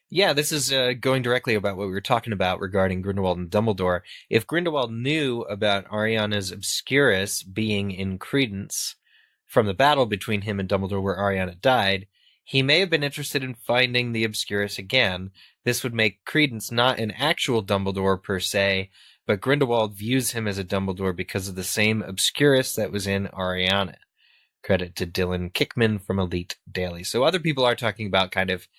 Speaker 2: Yeah, this is going directly about what we were talking about regarding Grindelwald and Dumbledore. If Grindelwald knew about Ariana's obscurus being in Credence from the battle between him and Dumbledore where Ariana died, he may have been interested in finding the obscurus again. This would make Credence not an actual Dumbledore per se, but Grindelwald views him as a Dumbledore because of the same obscurus that was in Ariana. Credit to Dylan Kickman from Elite Daily. So other people are talking about kind of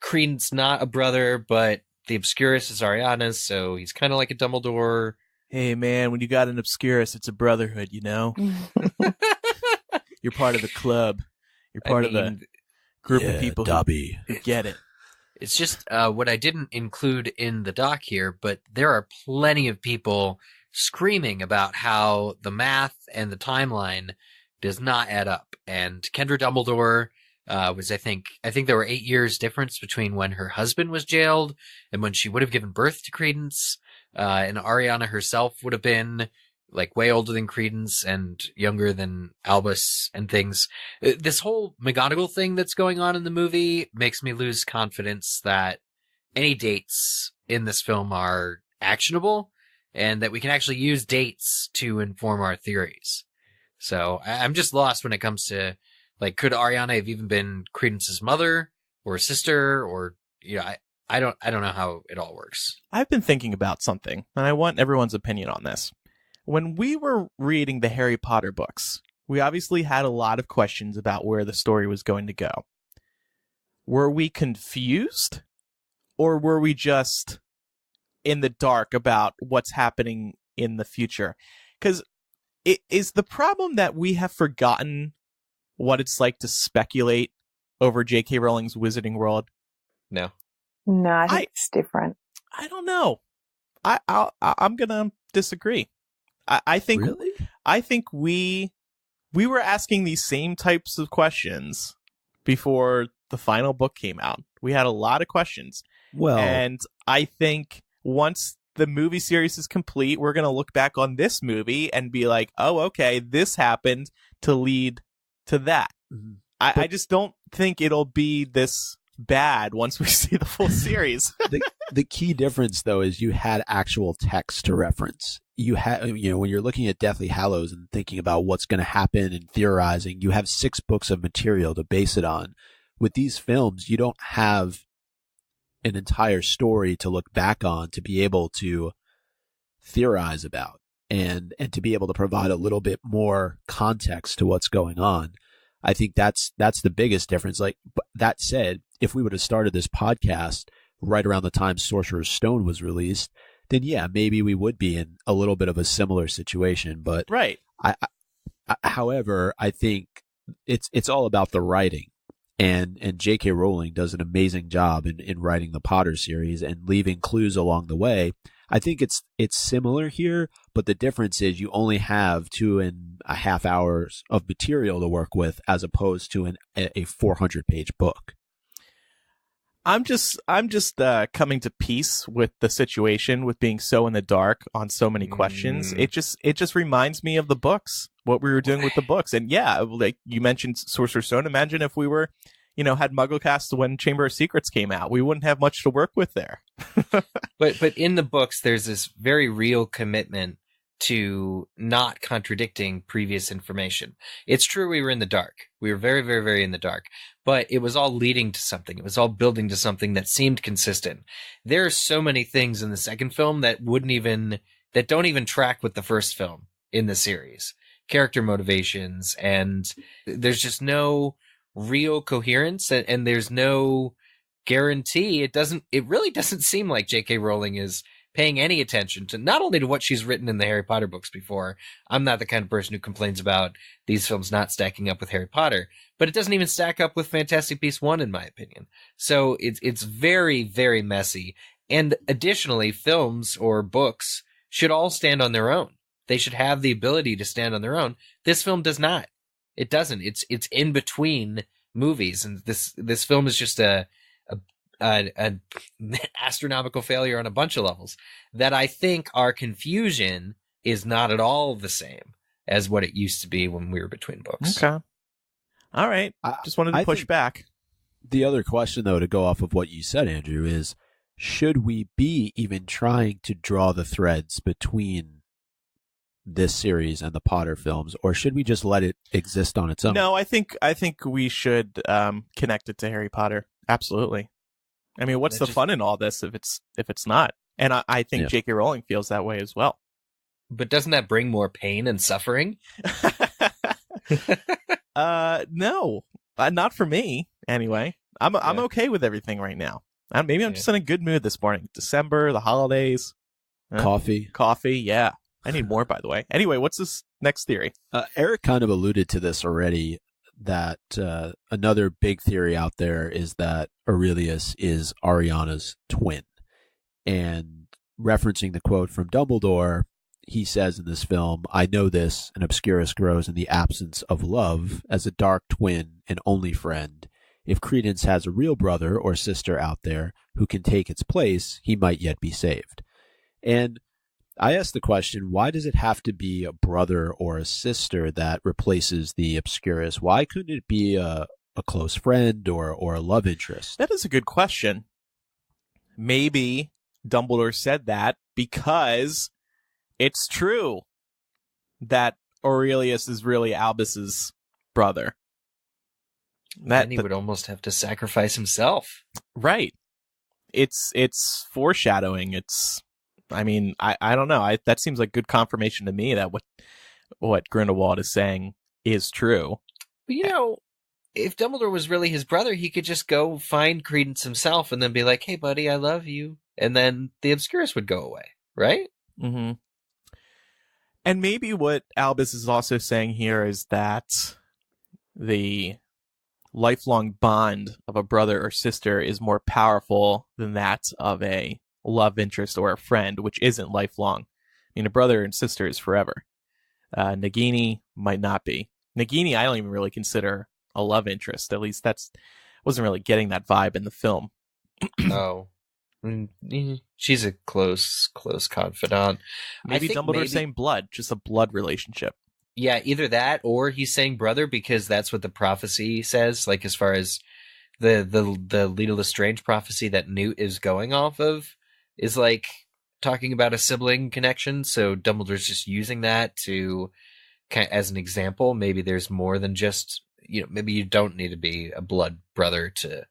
Speaker 2: Credence not a brother, but the obscurus is Ariana's, so he's kind of like a Dumbledore.
Speaker 1: Hey man, when you got an obscurus, it's a brotherhood, you know? You're part of the club. You're part of the group of people who get it.
Speaker 2: It's just what I didn't include in the doc here, but there are plenty of people screaming about how the math and the timeline does not add up. And Kendra Dumbledore was, I think there were 8 years difference between when her husband was jailed and when she would have given birth to Credence. And Ariana herself would have been like way older than Credence and younger than Albus and things. This whole McGonagall thing that's going on in the movie makes me lose confidence that any dates in this film are actionable and that we can actually use dates to inform our theories. So I'm just lost when it comes to, like, could Ariana have even been Credence's mother or sister, or, you know, I don't know how it all works.
Speaker 1: I've been thinking about something, and I want everyone's opinion on this. When we were reading the Harry Potter books, we obviously had a lot of questions about where the story was going to go. Were we confused, or were we just in the dark about what's happening in the future? Because is the problem that we have forgotten what it's like to speculate over J.K. Rowling's Wizarding World?
Speaker 2: No.
Speaker 4: No, I think it's different.
Speaker 1: I don't know. I'm gonna disagree. I think
Speaker 3: Really?
Speaker 1: I think we were asking these same types of questions before the final book came out. We had a lot of questions.
Speaker 3: Well,
Speaker 1: And I think once the movie series is complete, we're going to look back on this movie and be like, oh, okay, this happened to lead to that.
Speaker 3: Mhm.
Speaker 1: I just don't think it'll be this bad once we see the full series.
Speaker 3: the key difference, though, is you had actual text to reference. You had, when you're looking at Deathly Hallows and thinking about what's going to happen and theorizing, you have 6 books of material to base it on. With these films, you don't have an entire story to look back on to be able to theorize about and to be able to provide a little bit more context to what's going on. I think that's the biggest difference. Like, that said, if we would have started this podcast right around the time Sorcerer's Stone was released, then yeah, maybe we would be in a little bit of a similar situation. But
Speaker 1: Right.
Speaker 3: However, I think it's all about the writing. And J.K. Rowling does an amazing job in writing the Potter series and leaving clues along the way. I think it's similar here, but the difference is you only have 2.5 hours of material to work with as opposed to a 400-page book.
Speaker 1: I'm just coming to peace with the situation, with being so in the dark on so many questions. It just reminds me of the books, what we were doing with the books. And yeah, like you mentioned Sorcerer's Stone. Imagine if we were, had MuggleCast when Chamber of Secrets came out. We wouldn't have much to work with there.
Speaker 2: But in the books, there's this very real commitment to not contradicting previous information. It's true we were in the dark. We were very, very, very in the dark. But it was all leading to something. It was all building to something that seemed consistent. There are so many things in the second film that don't even track with the first film in the series. Character motivations, and there's just no real coherence, and there's no guarantee. It really doesn't seem like J.K. Rowling is paying any attention to not only to what she's written in the Harry Potter books before. I'm not the kind of person who complains about these films not stacking up with Harry Potter, but it doesn't even stack up with Fantastic Beasts 1, in my opinion. So it's very, very messy. And additionally, films or books should all stand on their own. They should have the ability to stand on their own. This film does not. It doesn't. It's in between movies, and this film is just an astronomical failure on a bunch of levels. That I think our confusion is not at all the same as what it used to be when we were between books.
Speaker 1: Okay. All right. Just wanted to push back.
Speaker 3: The other question, though, to go off of what you said, Andrew, is should we be even trying to draw the threads between this series and the Potter films, or should we just let it exist on its own?
Speaker 1: No, I think we should connect it to Harry Potter. Absolutely. I mean, what's the fun in all this if it's not? And I think J.K. Rowling feels that way as well.
Speaker 2: But doesn't that bring more pain and suffering?
Speaker 1: No, not for me. Anyway, I'm okay with everything right now. Maybe I'm just in a good mood this morning. December, the holidays,
Speaker 3: Coffee.
Speaker 1: Yeah, I need more, by the way. Anyway, what's this next theory?
Speaker 3: Eric kind of alluded to this already. That another big theory out there is that Aurelius is Ariana's twin, and referencing the quote from Dumbledore, he says in this film, "I know this, an obscurus grows in the absence of love as a dark twin and only friend. If Credence has a real brother or sister out there who can take its place, he might yet be saved." And I asked the question, why does it have to be a brother or a sister that replaces the obscurus? Why couldn't it be a close friend or a love interest?
Speaker 1: That is a good question. Maybe Dumbledore said that because it's true that Aurelius is really Albus's brother.
Speaker 2: Then he would almost have to sacrifice himself.
Speaker 1: Right. It's foreshadowing. I don't know. That seems like good confirmation to me that what Grindelwald is saying is true.
Speaker 2: But if Dumbledore was really his brother, he could just go find Credence himself and then be like, "Hey, buddy, I love you," and then the obscurus would go away, right?
Speaker 1: Mm-hmm. And maybe what Albus is also saying here is that the lifelong bond of a brother or sister is more powerful than that of a love interest or a friend, which isn't lifelong. I mean, a brother and sister is forever. Nagini might not be. Nagini, I don't even really consider a love interest. At least wasn't really getting that vibe in the film.
Speaker 2: Oh. She's a close confidant.
Speaker 1: Maybe Dumbledore's saying blood, just a blood relationship.
Speaker 2: Yeah, either that or he's saying brother because that's what the prophecy says. Like as far as the Rita Lestrange prophecy that Newt is going off of is like talking about a sibling connection. So Dumbledore's just using that to as an example. Maybe there's more than just maybe you don't need to be a blood brother to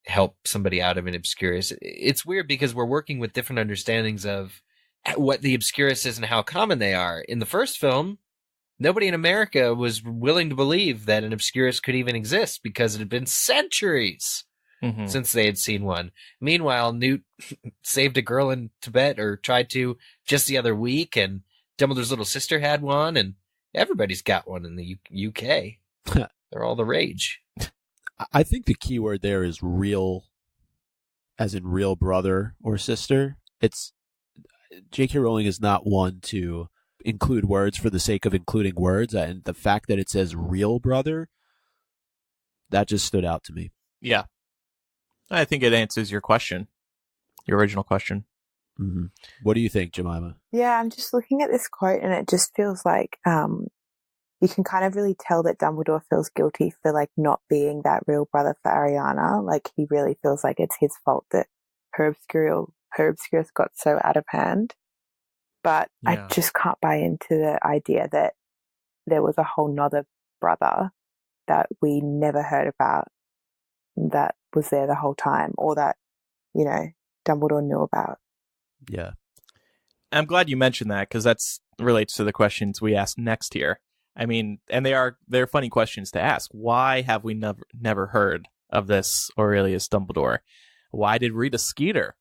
Speaker 2: help somebody out of an obscurus. It's weird because we're working with different understandings of what the obscurus is and how common they are. In the first film, nobody in America was willing to believe that an obscurus could even exist because it had been centuries since they had seen one. Meanwhile, Newt saved a girl in Tibet, or tried to, just the other week, and Dumbledore's little sister had one, and everybody's got one in the UK. They're all the rage.
Speaker 3: I think the key word there is real, as in real brother or sister. It's J.K. Rowling is not one to include words for the sake of including words, and the fact that it says real brother, that just stood out to me.
Speaker 1: Yeah. I think it answers your question, your original question.
Speaker 3: Mm-hmm. What do you think, Jamima?
Speaker 4: Yeah, I'm just looking at this quote and it just feels like you can kind of really tell that Dumbledore feels guilty for like not being that real brother for Ariana. Like he really feels like it's his fault that her obscurus got so out of hand. But I just can't buy into the idea that there was a whole nother brother that we never heard about that was there the whole time, or that, Dumbledore knew about.
Speaker 3: Yeah.
Speaker 1: I'm glad you mentioned that because that relates to the questions we ask next here. I mean, and they're funny questions to ask. Why have we never heard of this Aurelius Dumbledore? Why did Rita Skeeter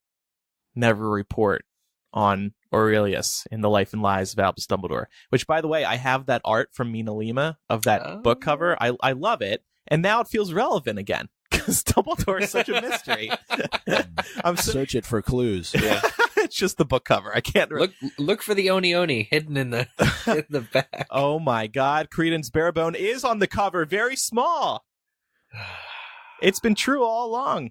Speaker 1: never report on Aurelius in The Life and Lies of Albus Dumbledore? Which, by the way, I have that art from Mina Lima of that book cover. I love it. And now it feels relevant again because Dumbledore is such a mystery.
Speaker 3: Search it for clues.
Speaker 1: Yeah. It's just the book cover. I can't
Speaker 2: look for the Oni hidden in the back.
Speaker 1: Oh my God, Credence Barebone is on the cover, very small. It's been true all along.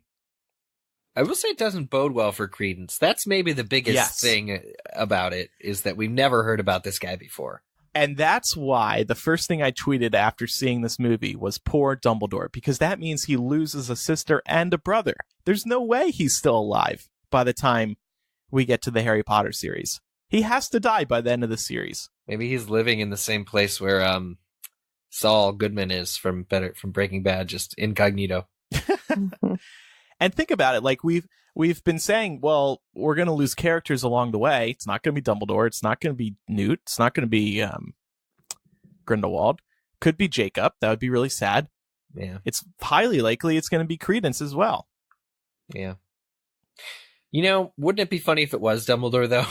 Speaker 2: I will say it doesn't bode well for Credence. That's maybe the biggest thing about it, is that we've never heard about this guy before.
Speaker 1: And that's why the first thing I tweeted after seeing this movie was poor Dumbledore, because that means he loses a sister and a brother. There's no way he's still alive by the time we get to the Harry Potter series. He has to die by the end of the series.
Speaker 2: Maybe he's living in the same place where Saul Goodman is from Breaking Bad, just incognito.
Speaker 1: And think about it, like we've been saying, well, we're going to lose characters along the way. It's not going to be Dumbledore. It's not going to be Newt. It's not going to be Grindelwald. Could be Jacob. That would be really sad.
Speaker 2: Yeah.
Speaker 1: It's highly likely it's going to be Credence as well.
Speaker 2: Yeah. Wouldn't it be funny if it was Dumbledore, though?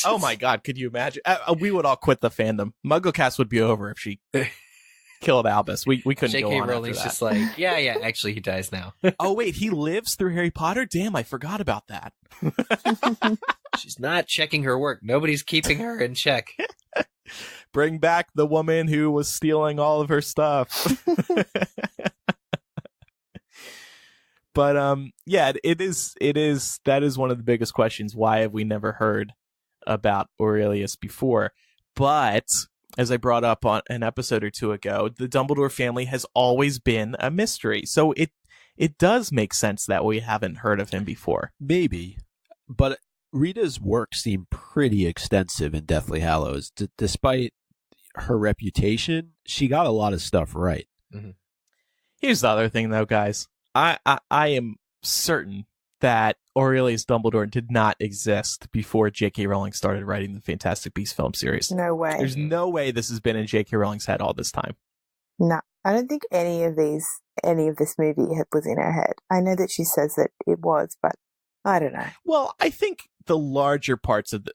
Speaker 1: Oh my God, could you imagine? We would all quit the fandom. MuggleCast would be over if she killed Albus. We couldn't go on
Speaker 2: J.K. Rowling's
Speaker 1: after that.
Speaker 2: Just like, yeah, actually he dies now.
Speaker 1: Oh wait, he lives through Harry Potter? Damn, I forgot about that.
Speaker 2: She's not checking her work. Nobody's keeping her in check.
Speaker 1: Bring back the woman who was stealing all of her stuff. But yeah, that is one of the biggest questions. Why have we never heard about Aurelius before? But as I brought up on an episode or two ago, the Dumbledore family has always been a mystery. So it does make sense that we haven't heard of him before.
Speaker 3: Maybe, but Rita's work seemed pretty extensive in Deathly Hallows. Despite her reputation, she got a lot of stuff right.
Speaker 2: Mm-hmm.
Speaker 1: Here's the other thing, though, guys. I am certain that Aurelius Dumbledore did not exist before J.K. Rowling started writing the Fantastic Beasts film series.
Speaker 4: No way.
Speaker 1: There's no way this has been in J.K. Rowling's head all this time.
Speaker 4: No, I don't think any of this movie was in her head. I know that she says that it was, but I don't know.
Speaker 1: Well, I think the larger parts of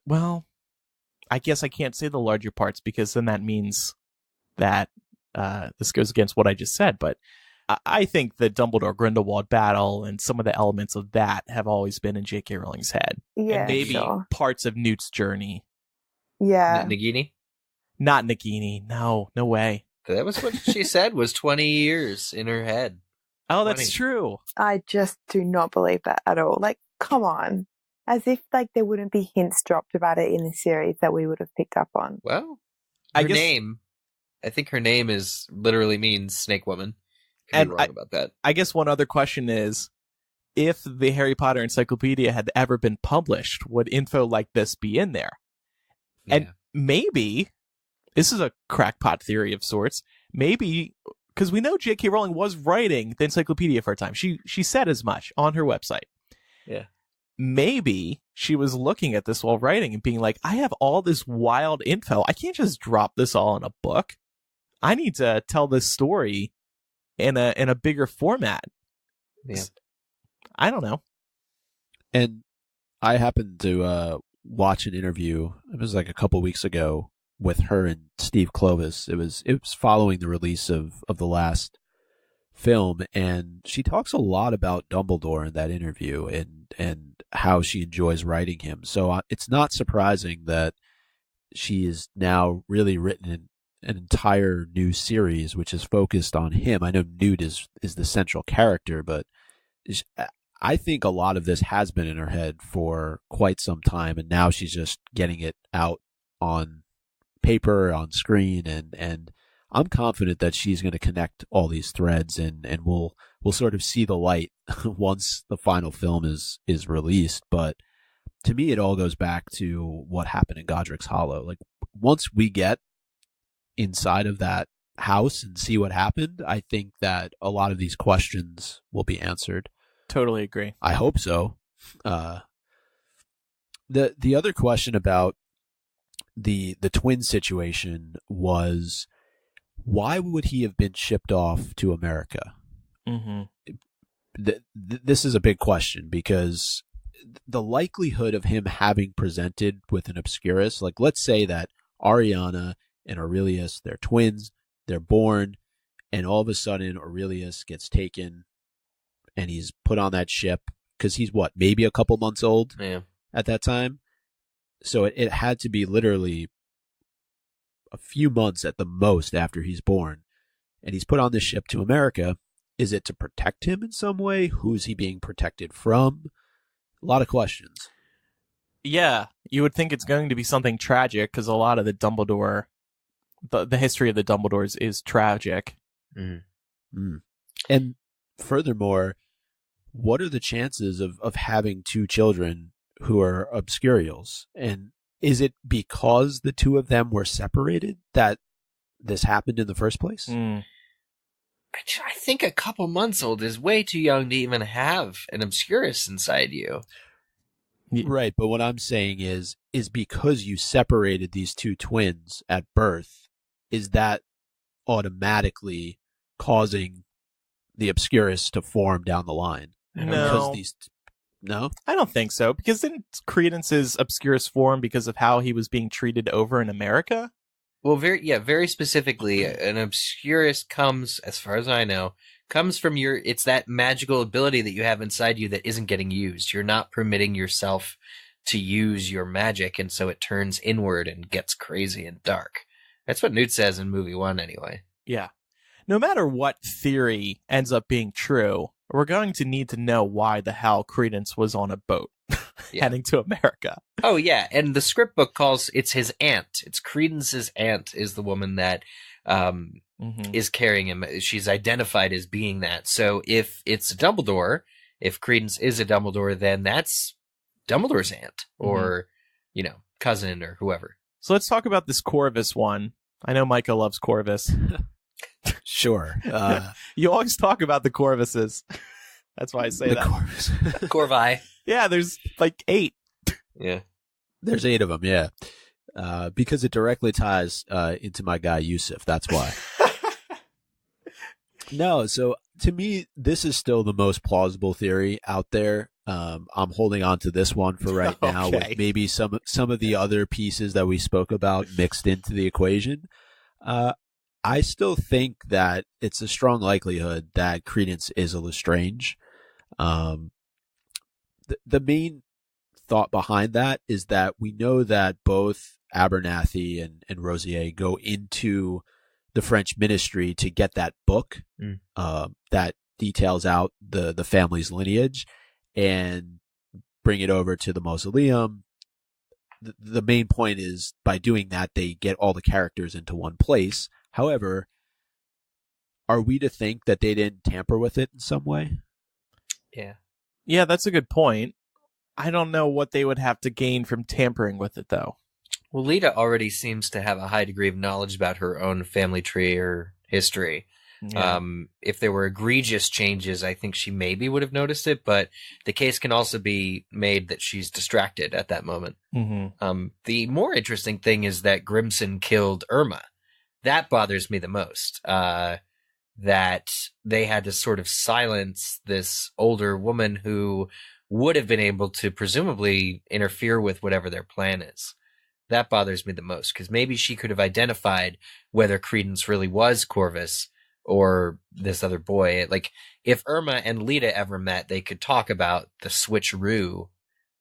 Speaker 1: I guess I can't say the larger parts because then that means that this goes against what I just said, but I think the Dumbledore-Grindelwald battle and some of the elements of that have always been in J.K. Rowling's head.
Speaker 4: Yeah,
Speaker 1: and maybe
Speaker 4: sure.
Speaker 1: parts of Newt's journey.
Speaker 4: Yeah.
Speaker 2: Nagini?
Speaker 1: Not Nagini. No way.
Speaker 2: That was what she said was 20 years in her head.
Speaker 1: Oh, that's true.
Speaker 4: I just do not believe that at all. Like, come on. As if, like, there wouldn't be hints dropped about it in the series that we would have picked up on.
Speaker 2: Well,
Speaker 1: I
Speaker 2: think her name literally means Snake Woman. Could be wrong about that.
Speaker 1: I guess one other question is, if the Harry Potter Encyclopedia had ever been published, would info like this be in there? Yeah. And maybe, this is a crackpot theory of sorts, maybe, because we know J.K. Rowling was writing the encyclopedia for a time. She said as much on her website.
Speaker 2: Yeah.
Speaker 1: Maybe she was looking at this while writing and being like, I have all this wild info. I can't just drop this all in a book. I need to tell this story in a bigger format.
Speaker 2: Yeah.
Speaker 1: I don't know.
Speaker 3: And I happened to watch an interview, it was like a couple weeks ago, with her and Steve Clovis. It was following the release of the last film, and she talks a lot about Dumbledore in that interview and how she enjoys writing him. So it's not surprising that she is now really written an entire new series which is focused on him. I know Newt is the central character, but I think a lot of this has been in her head for quite some time, and now she's just getting it out on paper, on screen, and I'm confident that she's going to connect all these threads, and we'll sort of see the light once the final film is released. But to me, it all goes back to what happened in Godric's Hollow. Like, once we get inside of that house and see what happened, I think that a lot of these questions will be answered.
Speaker 1: Totally agree.
Speaker 3: I hope so. The other question about the twin situation was, why would he have been shipped off to America?
Speaker 1: Mm-hmm.
Speaker 3: This is a big question, because the likelihood of him having presented with an obscurus, like, let's say that Ariana and Aurelius, they're twins, they're born, and all of a sudden Aurelius gets taken and he's put on that ship, because he's maybe a couple months old at that time. So it had to be literally a few months at the most after he's born, and he's put on this ship to America. Is it to protect him in some way? Who's he being protected from? A lot of questions.
Speaker 1: Yeah, you would think it's going to be something tragic, because a lot of the Dumbledore, the history of the Dumbledores is tragic.
Speaker 3: And furthermore, what are the chances of having two children who are obscurials? And is it because the two of them were separated that this happened in the first place?
Speaker 2: I think a couple months old is way too young to even have an obscurus inside you.
Speaker 3: Right, but what I'm saying is because you separated these two twins at birth, is that automatically causing the obscurus to form down the line?
Speaker 1: No.
Speaker 3: No?
Speaker 1: I don't think so, because didn't Credence's obscurus form because of how he was being treated over in America?
Speaker 2: Well, very specifically, an obscurus comes, as far as I know, comes from it's that magical ability that you have inside you that isn't getting used. You're not permitting yourself to use your magic, and so it turns inward and gets crazy and dark. That's what Newt says in movie 1 anyway.
Speaker 1: Yeah. No matter what theory ends up being true, we're going to need to know why the hell Credence was on a boat heading to America.
Speaker 2: Oh, yeah. And the script book calls it's his aunt. It's Credence's aunt is the woman that is carrying him. She's identified as being that. So if it's a Dumbledore, if Credence is a Dumbledore, then that's Dumbledore's aunt or, cousin or whoever.
Speaker 1: So let's talk about this Corvus one. I know Micah loves Corvus.
Speaker 3: Sure.
Speaker 1: You always talk about the Corvuses. That's why I say that.
Speaker 3: Corvus.
Speaker 2: Corvi.
Speaker 1: Yeah, there's like 8.
Speaker 2: Yeah.
Speaker 3: There's 8 of them, yeah. Because it directly ties into my guy Yusuf. That's why. No, so to me, this is still the most plausible theory out there. I'm holding on to this one for right now, with maybe some of the other pieces that we spoke about mixed into the equation. I still think that it's a strong likelihood that Credence is a Lestrange. The main thought behind that is that we know that both Abernathy and Rosier go into the French ministry to get that book that details out the family's lineage and bring it over to the mausoleum. The main point is by doing that, they get all the characters into one place. However, are we to think that they didn't tamper with it in some way?
Speaker 1: Yeah, that's a good point. I don't know what they would have to gain from tampering with it, though.
Speaker 2: Well, Lita already seems to have a high degree of knowledge about her own family tree or history. Yeah. If there were egregious changes, I think she maybe would have noticed it, but the case can also be made that she's distracted at that moment. The more interesting thing is that Grimson killed Irma. That bothers me the most. That they had to sort of silence this older woman who would have been able to presumably interfere with whatever their plan is. That bothers me the most, because maybe she could have identified whether Credence really was Corvus or this other boy. Like, if Irma and Lita ever met, they could talk about the switcheroo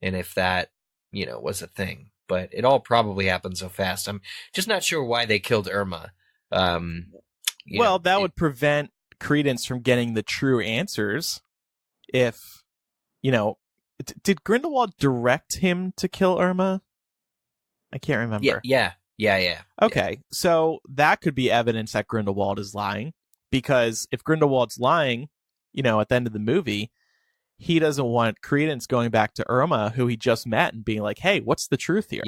Speaker 2: and if that, was a thing. But it all probably happened so fast. I'm just not sure why they killed Irma.
Speaker 1: That would prevent Credence from getting the true answers. If, did Grindelwald direct him to kill Irma? I can't remember.
Speaker 2: Yeah.
Speaker 1: Okay, so that could be evidence that Grindelwald is lying, because if Grindelwald's lying, at the end of the movie, he doesn't want Credence going back to Irma, who he just met, and being like, hey, what's the truth here?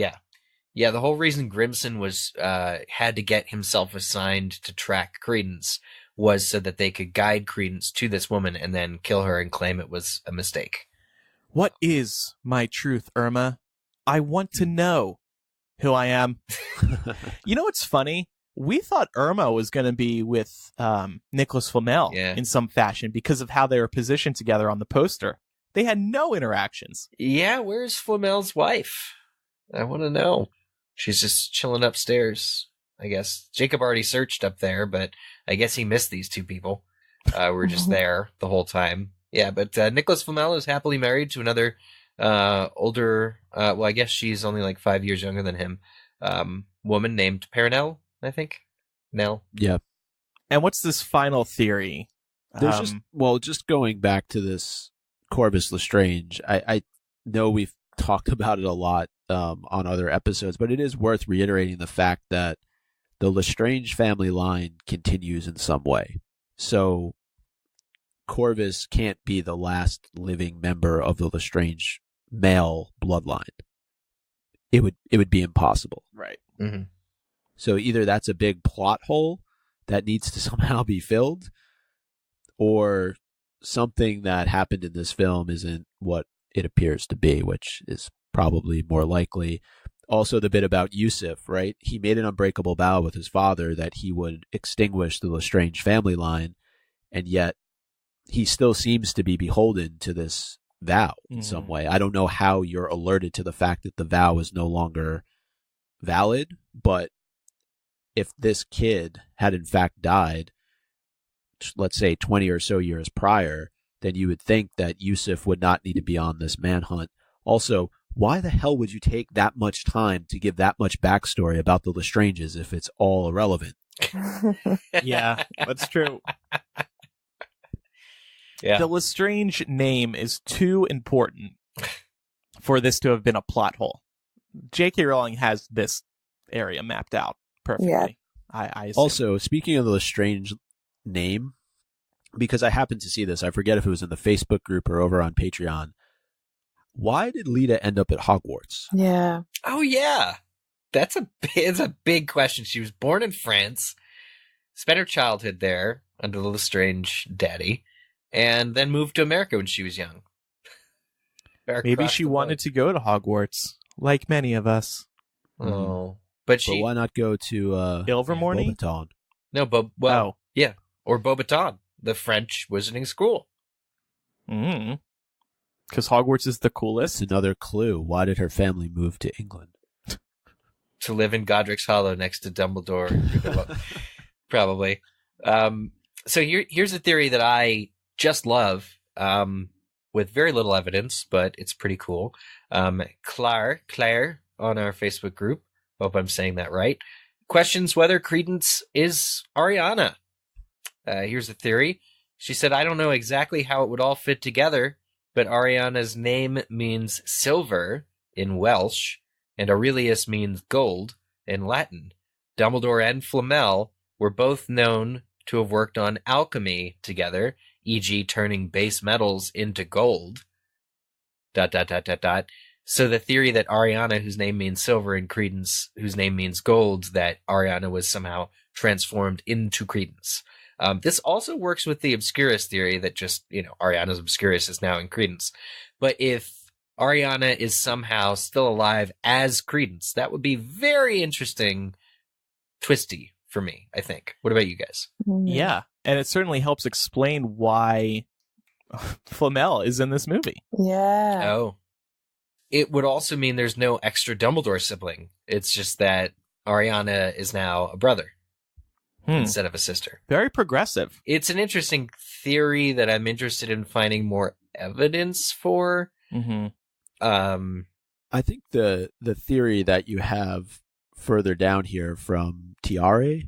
Speaker 2: Yeah, the whole reason Grimson was had to get himself assigned to track Credence was so that they could guide Credence to this woman and then kill her and claim it was a mistake.
Speaker 1: What is my truth, Irma? I want to know who I am. What's funny? We thought Irma was going to be with Nicholas Flamel in some fashion because of how they were positioned together on the poster. They had no interactions.
Speaker 2: Yeah, where's Flamel's wife? I want to know. She's just chilling upstairs, I guess. Jacob already searched up there, but I guess he missed these two people. We're just there the whole time. Yeah, but Nicholas Flamel is happily married to another older, I guess she's only like 5 years younger than him, woman named Pernell, I think. Nell.
Speaker 3: Yeah.
Speaker 1: And what's this final theory?
Speaker 3: There's just going back to this Corvus Lestrange, I know we've talked about it a lot on other episodes, but it is worth reiterating the fact that the Lestrange family line continues in some way. So Corvus can't be the last living member of the Lestrange male bloodline. It would be impossible.
Speaker 1: Right.
Speaker 2: Mm-hmm.
Speaker 3: So either that's a big plot hole that needs to somehow be filled, or something that happened in this film isn't what it appears to be, which is probably more likely. Also, the bit about Yusuf, right? He made an unbreakable vow with his father that he would extinguish the Lestrange family line, and yet he still seems to be beholden to this vow in some way. I don't know how you're alerted to the fact that the vow is no longer valid, but if this kid had in fact died, let's say 20 or so years prior, then you would think that Yusuf would not need to be on this manhunt. Also, why the hell would you take that much time to give that much backstory about the Lestranges if it's all irrelevant?
Speaker 1: Yeah, that's true.
Speaker 2: Yeah.
Speaker 1: The Lestrange name is too important for this to have been a plot hole. J.K. Rowling has this area mapped out perfectly.
Speaker 4: Yeah.
Speaker 1: I assume.
Speaker 3: Also, speaking of the Lestrange name, because I happened to see this, I forget if it was in the Facebook group or over on Patreon. Why did Lita end up at Hogwarts?
Speaker 4: Yeah.
Speaker 2: Oh, yeah. It's a big question. She was born in France, spent her childhood there under the Lestrange daddy, and then moved to America when she was young.
Speaker 1: Maybe she wanted to go to Hogwarts, like many of us.
Speaker 2: Oh.
Speaker 3: But why not go to
Speaker 1: Ilvermorny?
Speaker 3: Beauxbaton?
Speaker 2: No, yeah. Or Beauxbaton, the French wizarding school.
Speaker 1: Because Hogwarts is the coolest.
Speaker 3: That's another clue. Why did her family move to England?
Speaker 2: To live in Godric's Hollow next to Dumbledore. Probably. So here's a theory that I just love, with very little evidence, but it's pretty cool. Claire on our Facebook group, hope I'm saying that right, questions whether Credence is Ariana. Here's a theory. She said, I don't know exactly how it would all fit together, but Ariana's name means silver in Welsh, and Aurelius means gold in Latin. Dumbledore and Flamel were both known to have worked on alchemy together, e.g. turning base metals into gold. ... So the theory that Ariana, whose name means silver, and Credence, whose name means gold, that Ariana was somehow transformed into Credence. This also works with the obscurus theory that just, Ariana's obscurus is now in Credence. But if Ariana is somehow still alive as Credence, that would be very interesting, twisty for me, I think. What about you guys?
Speaker 1: Yeah, and it certainly helps explain why Flamel is in this movie.
Speaker 4: Yeah.
Speaker 2: Oh. It would also mean there's no extra Dumbledore sibling. It's just that Ariana is now a brother instead of a sister.
Speaker 1: Very progressive.
Speaker 2: It's an interesting theory that I'm interested in finding more evidence for.
Speaker 1: Mm-hmm.
Speaker 3: I think the theory that you have further down here from Tiare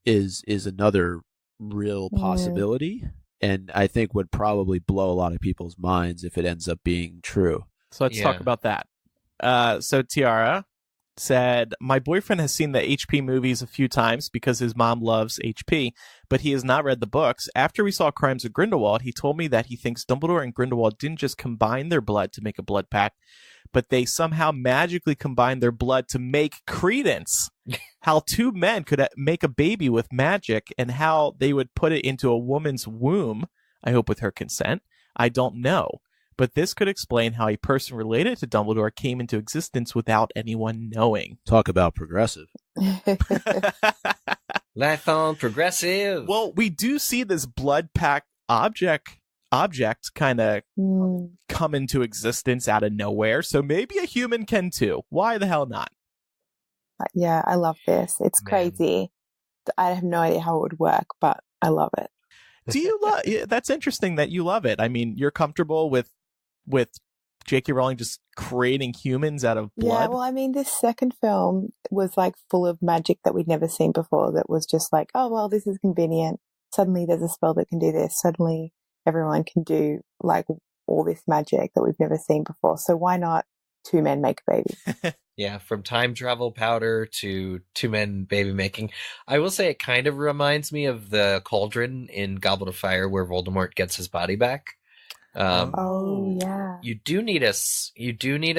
Speaker 3: is another real possibility, and I think would probably blow a lot of people's minds if it ends up being true.
Speaker 1: So let's talk about that. So Tiara said, my boyfriend has seen the HP movies a few times because his mom loves HP, but he has not read the books. After we saw Crimes of Grindelwald, he told me that he thinks Dumbledore and Grindelwald didn't just combine their blood to make a blood pact, but they somehow magically combined their blood to make Credence. How two men could make a baby with magic and how they would put it into a woman's womb, I hope with her consent, I don't know. But this could explain how a person related to Dumbledore came into existence without anyone knowing.
Speaker 3: Talk about progressive.
Speaker 2: Life on progressive.
Speaker 1: Well, we do see this blood pact object kind of come into existence out of nowhere, so maybe a human can too. Why the hell not?
Speaker 4: Yeah, I love this. It's crazy. I have no idea how it would work, but I love it.
Speaker 1: Do you love? That's interesting that you love it. I mean, you're comfortable with J.K. Rowling just creating humans out of blood?
Speaker 4: Yeah, well, I mean, this second film was like full of magic that we'd never seen before. That was just like, oh, well, this is convenient. Suddenly there's a spell that can do this. Suddenly everyone can do like all this magic that we've never seen before. So why not two men make a baby?
Speaker 2: Yeah, from time travel powder to two men baby making. I will say it kind of reminds me of the cauldron in Goblet of Fire where Voldemort gets his body back.
Speaker 4: Oh yeah.
Speaker 2: You do need a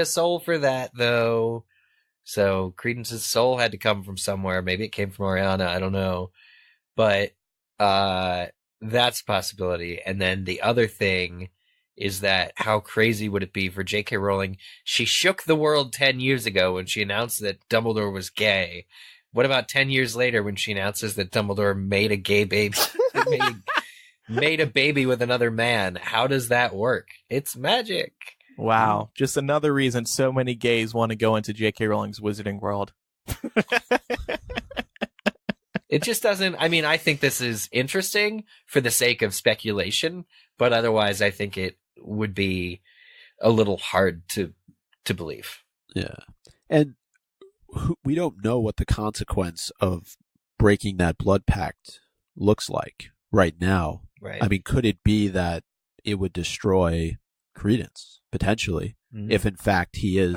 Speaker 2: soul for that though. So Credence's soul had to come from somewhere. Maybe it came from Ariana. I don't know, but that's a possibility. And then the other thing is that how crazy would it be for J.K. Rowling? She shook the world 10 years ago when she announced that Dumbledore was gay. What about 10 years later when she announces that Dumbledore made a gay baby? made a baby with another man. How does that work? It's magic.
Speaker 1: Wow. Just another reason so many gays want to go into J.K. Rowling's Wizarding World.
Speaker 2: It just doesn't... I mean, I think this is interesting for the sake of speculation, but otherwise I think it would be a little hard to believe.
Speaker 3: Yeah. And we don't know what the consequence of breaking that blood pact looks like right now.
Speaker 2: Right.
Speaker 3: I mean, could it be that it would destroy Credence, potentially, if in fact he is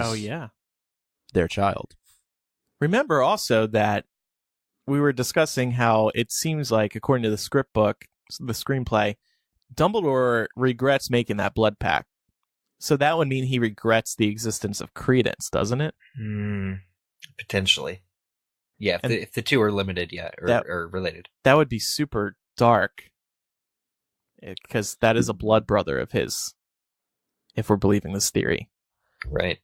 Speaker 3: their child?
Speaker 1: Remember also that we were discussing how it seems like, according to the script book, the screenplay, Dumbledore regrets making that blood pact. So that would mean he regrets the existence of Credence, doesn't it?
Speaker 2: Potentially. Yeah, if the two are limited, or related.
Speaker 1: That would be super dark. Because that is a blood brother of his, if we're believing this theory.
Speaker 2: Right.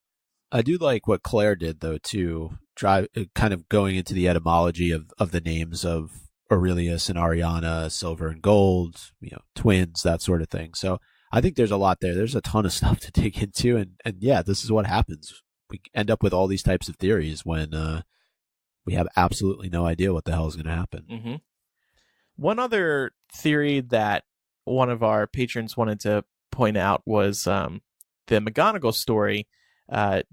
Speaker 3: I do like what Claire did, though, too, kind of going into the etymology of the names of Aurelius and Ariana, silver and gold, twins, that sort of thing. So I think there's a lot there. There's a ton of stuff to dig into. And yeah, this is what happens. We end up with all these types of theories when we have absolutely no idea what the hell is going to happen.
Speaker 1: Mm-hmm. One other theory that one of our patrons wanted to point out was the McGonagall story.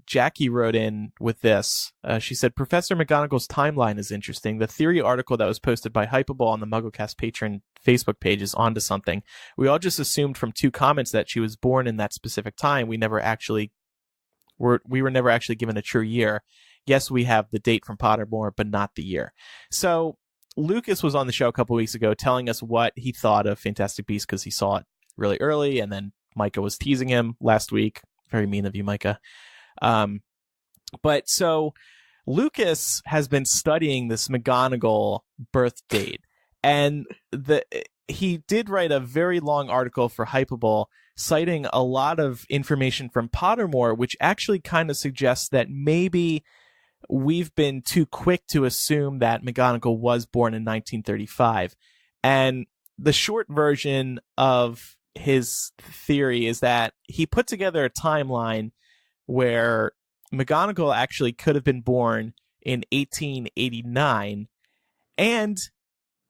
Speaker 1: Jackie wrote in with this. She said, Professor McGonagall's timeline is interesting. The theory article that was posted by Hypable on the MuggleCast patron Facebook page is onto something. We all just assumed from 2 comments that she was born in that specific time. We were never actually given a true year. Yes, we have the date from Pottermore, but not the year. So Lucas was on the show a couple weeks ago telling us what he thought of Fantastic Beasts because he saw it really early, and then Micah was teasing him last week. Very mean of you, Micah. But so Lucas has been studying this McGonagall birth date, and he did write a very long article for Hypable citing a lot of information from Pottermore, which actually kind of suggests that maybe we've been too quick to assume that McGonagall was born in 1935. And the short version of his theory is that he put together a timeline where McGonagall actually could have been born in 1889, and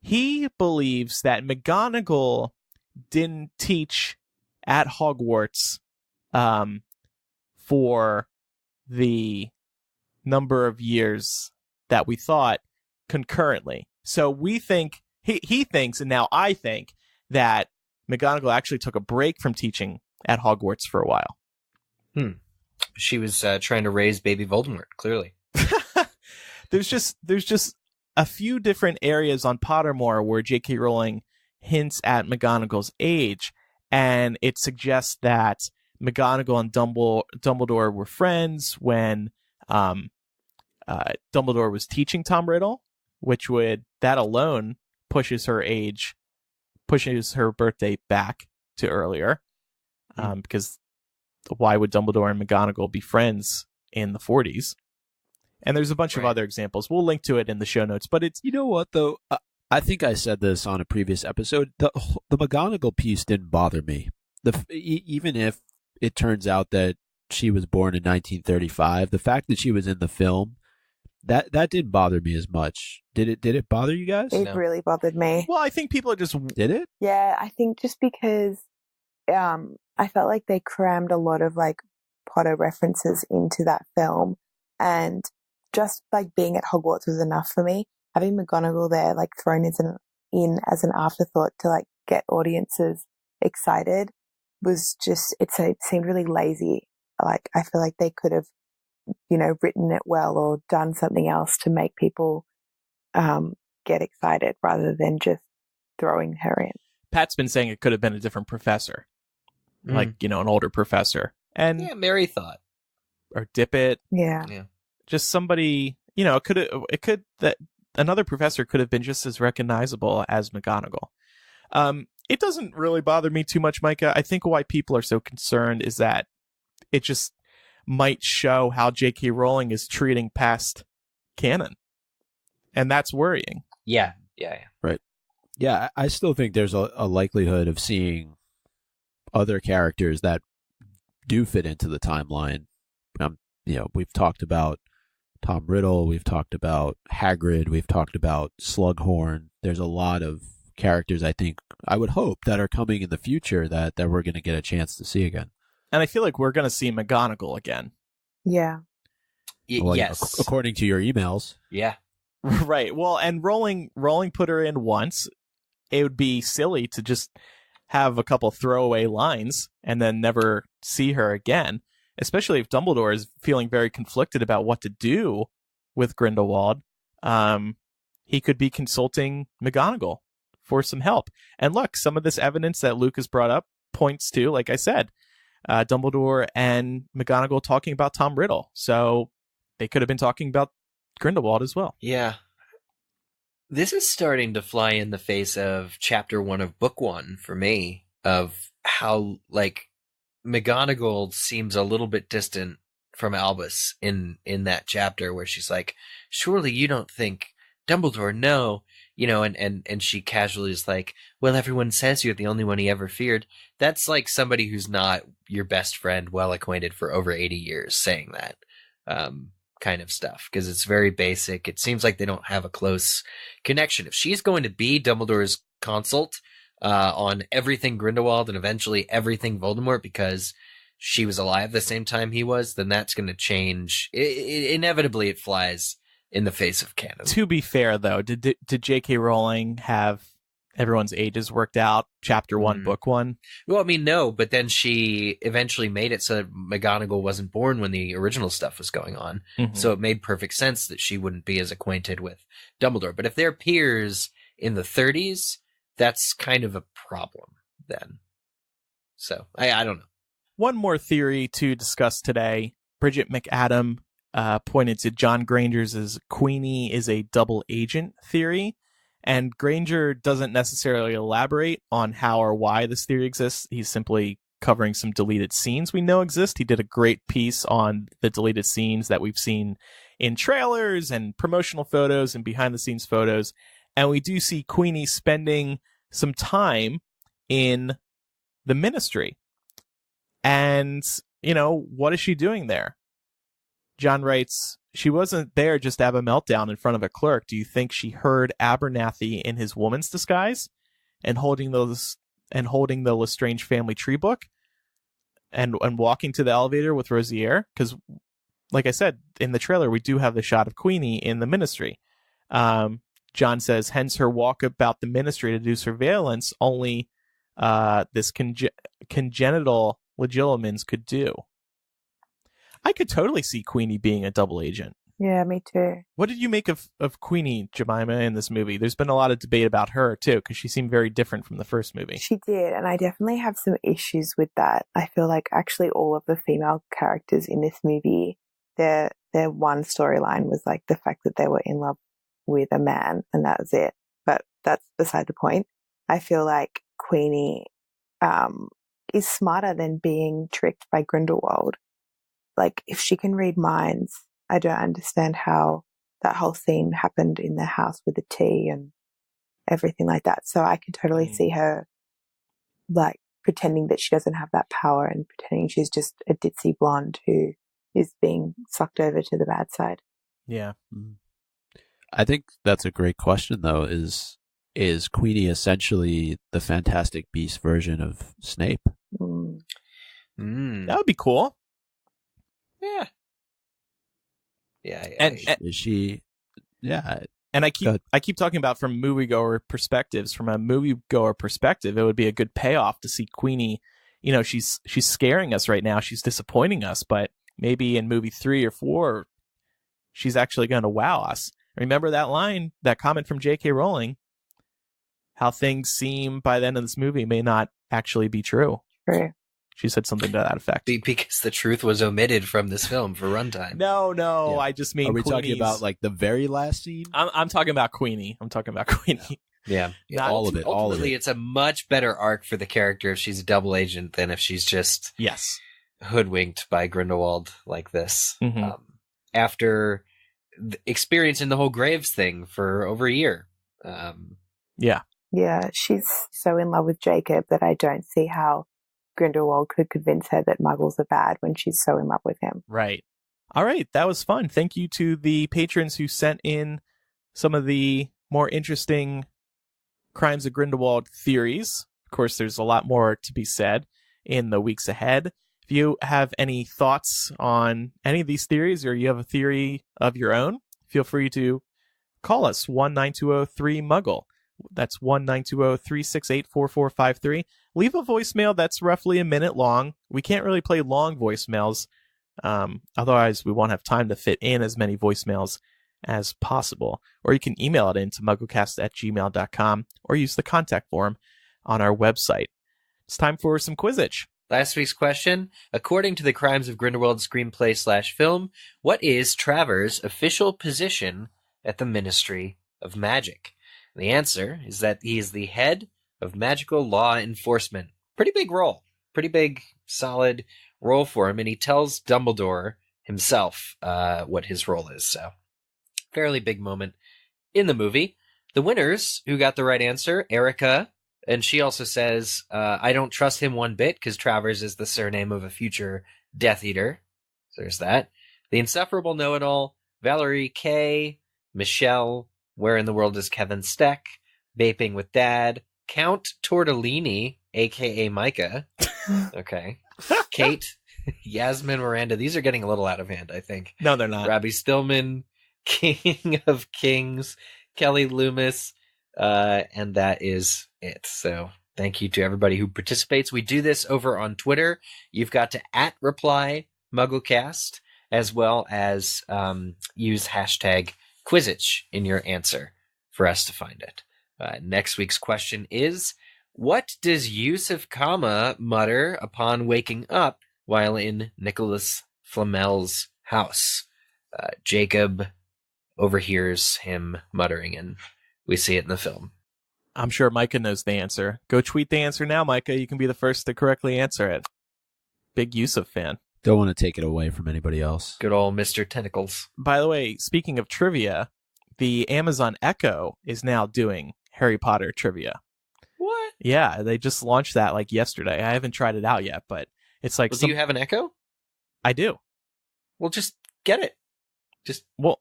Speaker 1: he believes that McGonagall didn't teach at Hogwarts for the number of years that we thought concurrently. So we think, he thinks, and now I think, that McGonagall actually took a break from teaching at Hogwarts for a while.
Speaker 2: She was trying to raise baby Voldemort, clearly.
Speaker 1: There's just a few different areas on Pottermore where J.K. Rowling hints at McGonagall's age, and it suggests that McGonagall and Dumbledore were friends when Dumbledore was teaching Tom Riddle, that alone pushes her birthday back to earlier, because why would Dumbledore and McGonagall be friends in the 40s? And there's a bunch of other examples. We'll link to it in the show notes, but it's...
Speaker 3: You know what, though? I think I said this on a previous episode. The McGonagall piece didn't bother me. Even if it turns out that she was born in 1935, the fact that she was in the film, that didn't bother me as much. Did it bother you guys?
Speaker 4: It really bothered me.
Speaker 1: Well, I think people are just...
Speaker 3: Did it?
Speaker 4: Yeah, I think just because I felt like they crammed a lot of like Potter references into that film, and just like being at Hogwarts was enough for me. Having McGonagall there, like thrown in as an afterthought to like get audiences excited, was just, it seemed really lazy. Like, I feel like they could have, written it well or done something else to make people get excited rather than just throwing her in.
Speaker 1: Pat's been saying it could have been a different professor, like, an older professor. And
Speaker 2: yeah, Mary thought.
Speaker 1: Or Dippet.
Speaker 4: Yeah.
Speaker 1: Just somebody, that another professor could have been just as recognizable as McGonagall. It doesn't really bother me too much, Micah. I think why people are so concerned is that it just might show how J.K. Rowling is treating past canon. And that's worrying.
Speaker 2: Yeah.
Speaker 3: Right. Yeah, I still think there's a likelihood of seeing other characters that do fit into the timeline. We've talked about Tom Riddle, we've talked about Hagrid, we've talked about Slughorn. There's a lot of characters, I would hope, that are coming in the future that we're going to get a chance to see again.
Speaker 1: And I feel like we're going to see McGonagall again.
Speaker 4: Yeah.
Speaker 2: Yes.
Speaker 3: According to your emails.
Speaker 2: Yeah.
Speaker 1: Right. Well, and Rowling put her in once it would be silly to just have a couple throwaway lines and then never see her again, especially if Dumbledore is feeling very conflicted about what to do with Grindelwald. He could be consulting McGonagall for some help. And look, some of this evidence that Luke has brought up points to, like I said, Dumbledore and McGonagall talking about Tom Riddle. So they could have been talking about Grindelwald as well.
Speaker 2: Yeah. This is starting to fly in the face of chapter 1 of book 1 for me, of how, like, McGonagall seems a little bit distant from Albus in that chapter where she's like, surely you don't think Dumbledore, no, you know, and she casually is like, well, everyone says you're the only one he ever feared. That's like somebody who's not your best friend, well acquainted for over 80 years saying that kind of stuff, because it's very basic. It seems like they don't have a close connection. If she's going to be Dumbledore's consult on everything Grindelwald and eventually everything Voldemort because she was alive the same time he was, then that's going to change. Inevitably, it flies in the face of canon.
Speaker 1: To be fair, though, did J.K. Rowling have everyone's ages worked out? Chapter 1, book 1?
Speaker 2: Well, I mean, no, but then she eventually made it so that McGonagall wasn't born when the original stuff was going on. Mm-hmm. So it made perfect sense that she wouldn't be as acquainted with Dumbledore. But if they're peers in the 30s, that's kind of a problem then. So, I don't know.
Speaker 1: One more theory to discuss today. Bridget McAdam pointed to John Granger's as Queenie is a double agent theory, and Granger doesn't necessarily elaborate on how or why this theory exists. He's simply covering some deleted scenes we know exist. He did a great piece on the deleted scenes that we've seen in trailers and promotional photos and behind the scenes photos, and we do see Queenie spending some time in the Ministry. And, you know, what is she doing there? John writes, she wasn't there just to have a meltdown in front of a clerk. Do you think she heard Abernathy in his woman's disguise and holding the Lestrange family tree book and walking to the elevator with Rosier? Because, like I said, in the trailer, we do have the shot of Queenie in the Ministry. John says, hence her walk about the Ministry to do surveillance only this congenital legilimens could do. I could totally see Queenie being a double agent.
Speaker 4: Yeah, me too.
Speaker 1: What did you make of Queenie, Jamima, in this movie? There's been a lot of debate about her, too, because she seemed very different from the first movie.
Speaker 4: She did, and I definitely have some issues with that. I feel like actually all of the female characters in this movie, their one storyline was like the fact that they were in love with a man, and that was it. But that's beside the point. I feel like Queenie is smarter than being tricked by Grindelwald. Like, if she can read minds, I don't understand how that whole scene happened in the house with the tea and everything like that. So I can totally see her, like, pretending that she doesn't have that power and pretending she's just a ditzy blonde who is being sucked over to the bad side.
Speaker 1: Yeah.
Speaker 3: I think that's a great question, though, is Queenie essentially the Fantastic Beast version of Snape?
Speaker 1: That would be cool.
Speaker 2: Yeah.
Speaker 1: And
Speaker 3: is she? Yeah.
Speaker 1: And I keep talking about from moviegoer perspectives. From a moviegoer perspective, it would be a good payoff to see Queenie. You know, she's scaring us right now. She's disappointing us, but maybe in movie 3 or 4, she's actually going to wow us. Remember that line, that comment from J.K. Rowling? How things seem by the end of this movie may not actually be true.
Speaker 4: True.
Speaker 1: She said something to that effect.
Speaker 2: Because the truth was omitted from this film for runtime.
Speaker 1: No, yeah. I just mean.
Speaker 3: Are we
Speaker 1: Queenie's...
Speaker 3: talking about like the very last scene?
Speaker 1: I'm talking about Queenie.
Speaker 2: Yeah,
Speaker 3: all of it.
Speaker 2: Ultimately, it's a much better arc for the character if she's a double agent than if she's just hoodwinked by Grindelwald like this.
Speaker 1: Mm-hmm.
Speaker 2: After experiencing the whole Graves thing for over a year.
Speaker 4: Yeah, she's so in love with Jacob that I don't see how Grindelwald could convince her that muggles are bad when she's so in love with him.
Speaker 1: Right. All right. That was fun. Thank you to the patrons who sent in some of the more interesting Crimes of Grindelwald theories. Of course, there's a lot more to be said in the weeks ahead. If you have any thoughts on any of these theories or you have a theory of your own, feel free to call us 1-920-3-MUGGLE. That's 1-920-368-4453. Leave a voicemail that's roughly a minute long. We can't really play long voicemails. Otherwise, we won't have time to fit in as many voicemails as possible. Or you can email it in to mugglecast@gmail.com or use the contact form on our website. It's time for some Quizzitch.
Speaker 2: Last week's question, according to the Crimes of Grindelwald screenplay/film, what is Travers' official position at the Ministry of Magic? And the answer is that he is the head of magical law enforcement. Pretty big role. Pretty big, solid role for him. And he tells Dumbledore himself what his role is. So, fairly big moment in the movie. The winners who got the right answer, Erica, and she also says, I don't trust him one bit because Travers is the surname of a future Death Eater. So there's that. The insufferable know-it-all, Valerie K, Michelle, where in the world is Kevin Steck, Vaping with Dad, Count Tortellini, a.k.a. Micah. Okay. Kate, Yasmin Miranda. These are getting a little out of hand, I think.
Speaker 1: No, they're not.
Speaker 2: Robbie Stillman, King of Kings, Kelly Loomis, and that is it. So thank you to everybody who participates. We do this over on Twitter. You've got to @reply MuggleCast, as well as use hashtag Quizzitch in your answer for us to find it. Next week's question is, what does Yusuf Kama mutter upon waking up while in Nicholas Flamel's house? Jacob overhears him muttering, and we see it in the film.
Speaker 1: I'm sure Micah knows the answer. Go tweet the answer now, Micah. You can be the first to correctly answer it. Big Yusuf fan.
Speaker 3: Don't want to take it away from anybody else.
Speaker 2: Good old Mr. Tentacles.
Speaker 1: By the way, speaking of trivia, the Amazon Echo is now doing Harry Potter trivia.
Speaker 2: What?
Speaker 1: Yeah, they just launched that like yesterday. I haven't tried it out yet, but it's like...
Speaker 2: Do you have an Echo?
Speaker 1: I do.
Speaker 2: Well, just get it. Just go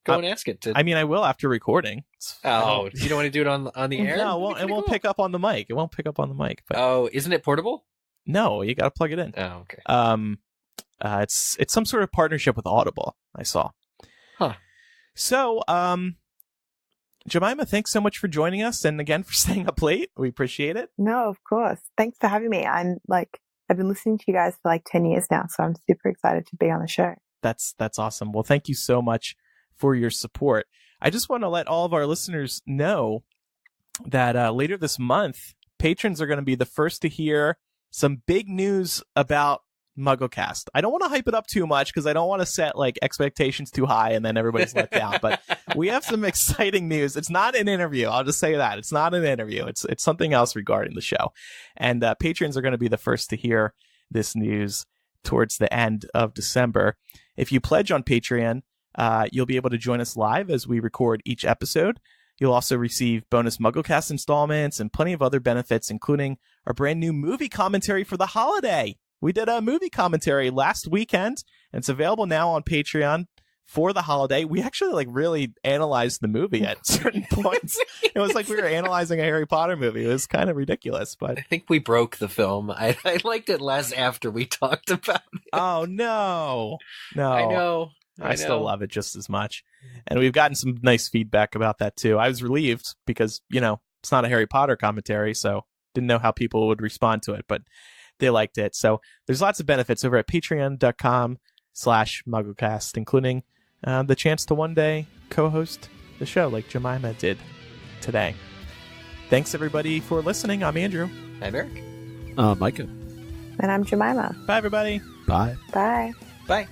Speaker 2: and ask it.
Speaker 1: I mean, I will after recording.
Speaker 2: You don't want to do it on the air?
Speaker 1: No, it won't pick up on the mic. It won't pick up on the mic. But...
Speaker 2: Oh, isn't it portable?
Speaker 1: No, you got to plug it in.
Speaker 2: Oh, okay.
Speaker 1: It's some sort of partnership with Audible, I saw.
Speaker 2: Huh.
Speaker 1: So, Jamima, thanks so much for joining us, and again for staying up late. We appreciate it.
Speaker 4: No, of course. Thanks for having me. I've been listening to you guys for like 10 years now, so I'm super excited to be on the show.
Speaker 1: That's awesome. Well, thank you so much for your support. I just want to let all of our listeners know that later this month, patrons are going to be the first to hear some big news about MuggleCast. I don't want to hype it up too much because I don't want to set like expectations too high and then everybody's let down. But we have some exciting news. It's not an interview. I'll just say that. It's not an interview. It's something else regarding the show. And patrons are going to be the first to hear this news towards the end of December. If you pledge on Patreon, you'll be able to join us live as we record each episode. You'll also receive bonus MuggleCast installments and plenty of other benefits, including our brand new movie commentary for the holiday. We did a movie commentary last weekend, and it's available now on Patreon for the holiday. We actually really analyzed the movie at certain points. It was like we were analyzing a Harry Potter movie. It was kind of ridiculous, but
Speaker 2: I think we broke the film. I liked it less after we talked about it.
Speaker 1: Oh, no.
Speaker 2: I know.
Speaker 1: I still love it just as much. And we've gotten some nice feedback about that, too. I was relieved because, it's not a Harry Potter commentary, so didn't know how people would respond to it, but they liked it. So there's lots of benefits over at patreon.com/MuggleCast, including the chance to one day co-host the show like Jamima did today. Thanks, everybody, for listening. I'm Andrew.
Speaker 2: I'm Eric.
Speaker 3: Micah.
Speaker 4: And I'm Jamima.
Speaker 1: Bye, everybody.
Speaker 3: Bye.
Speaker 4: Bye.
Speaker 2: Bye.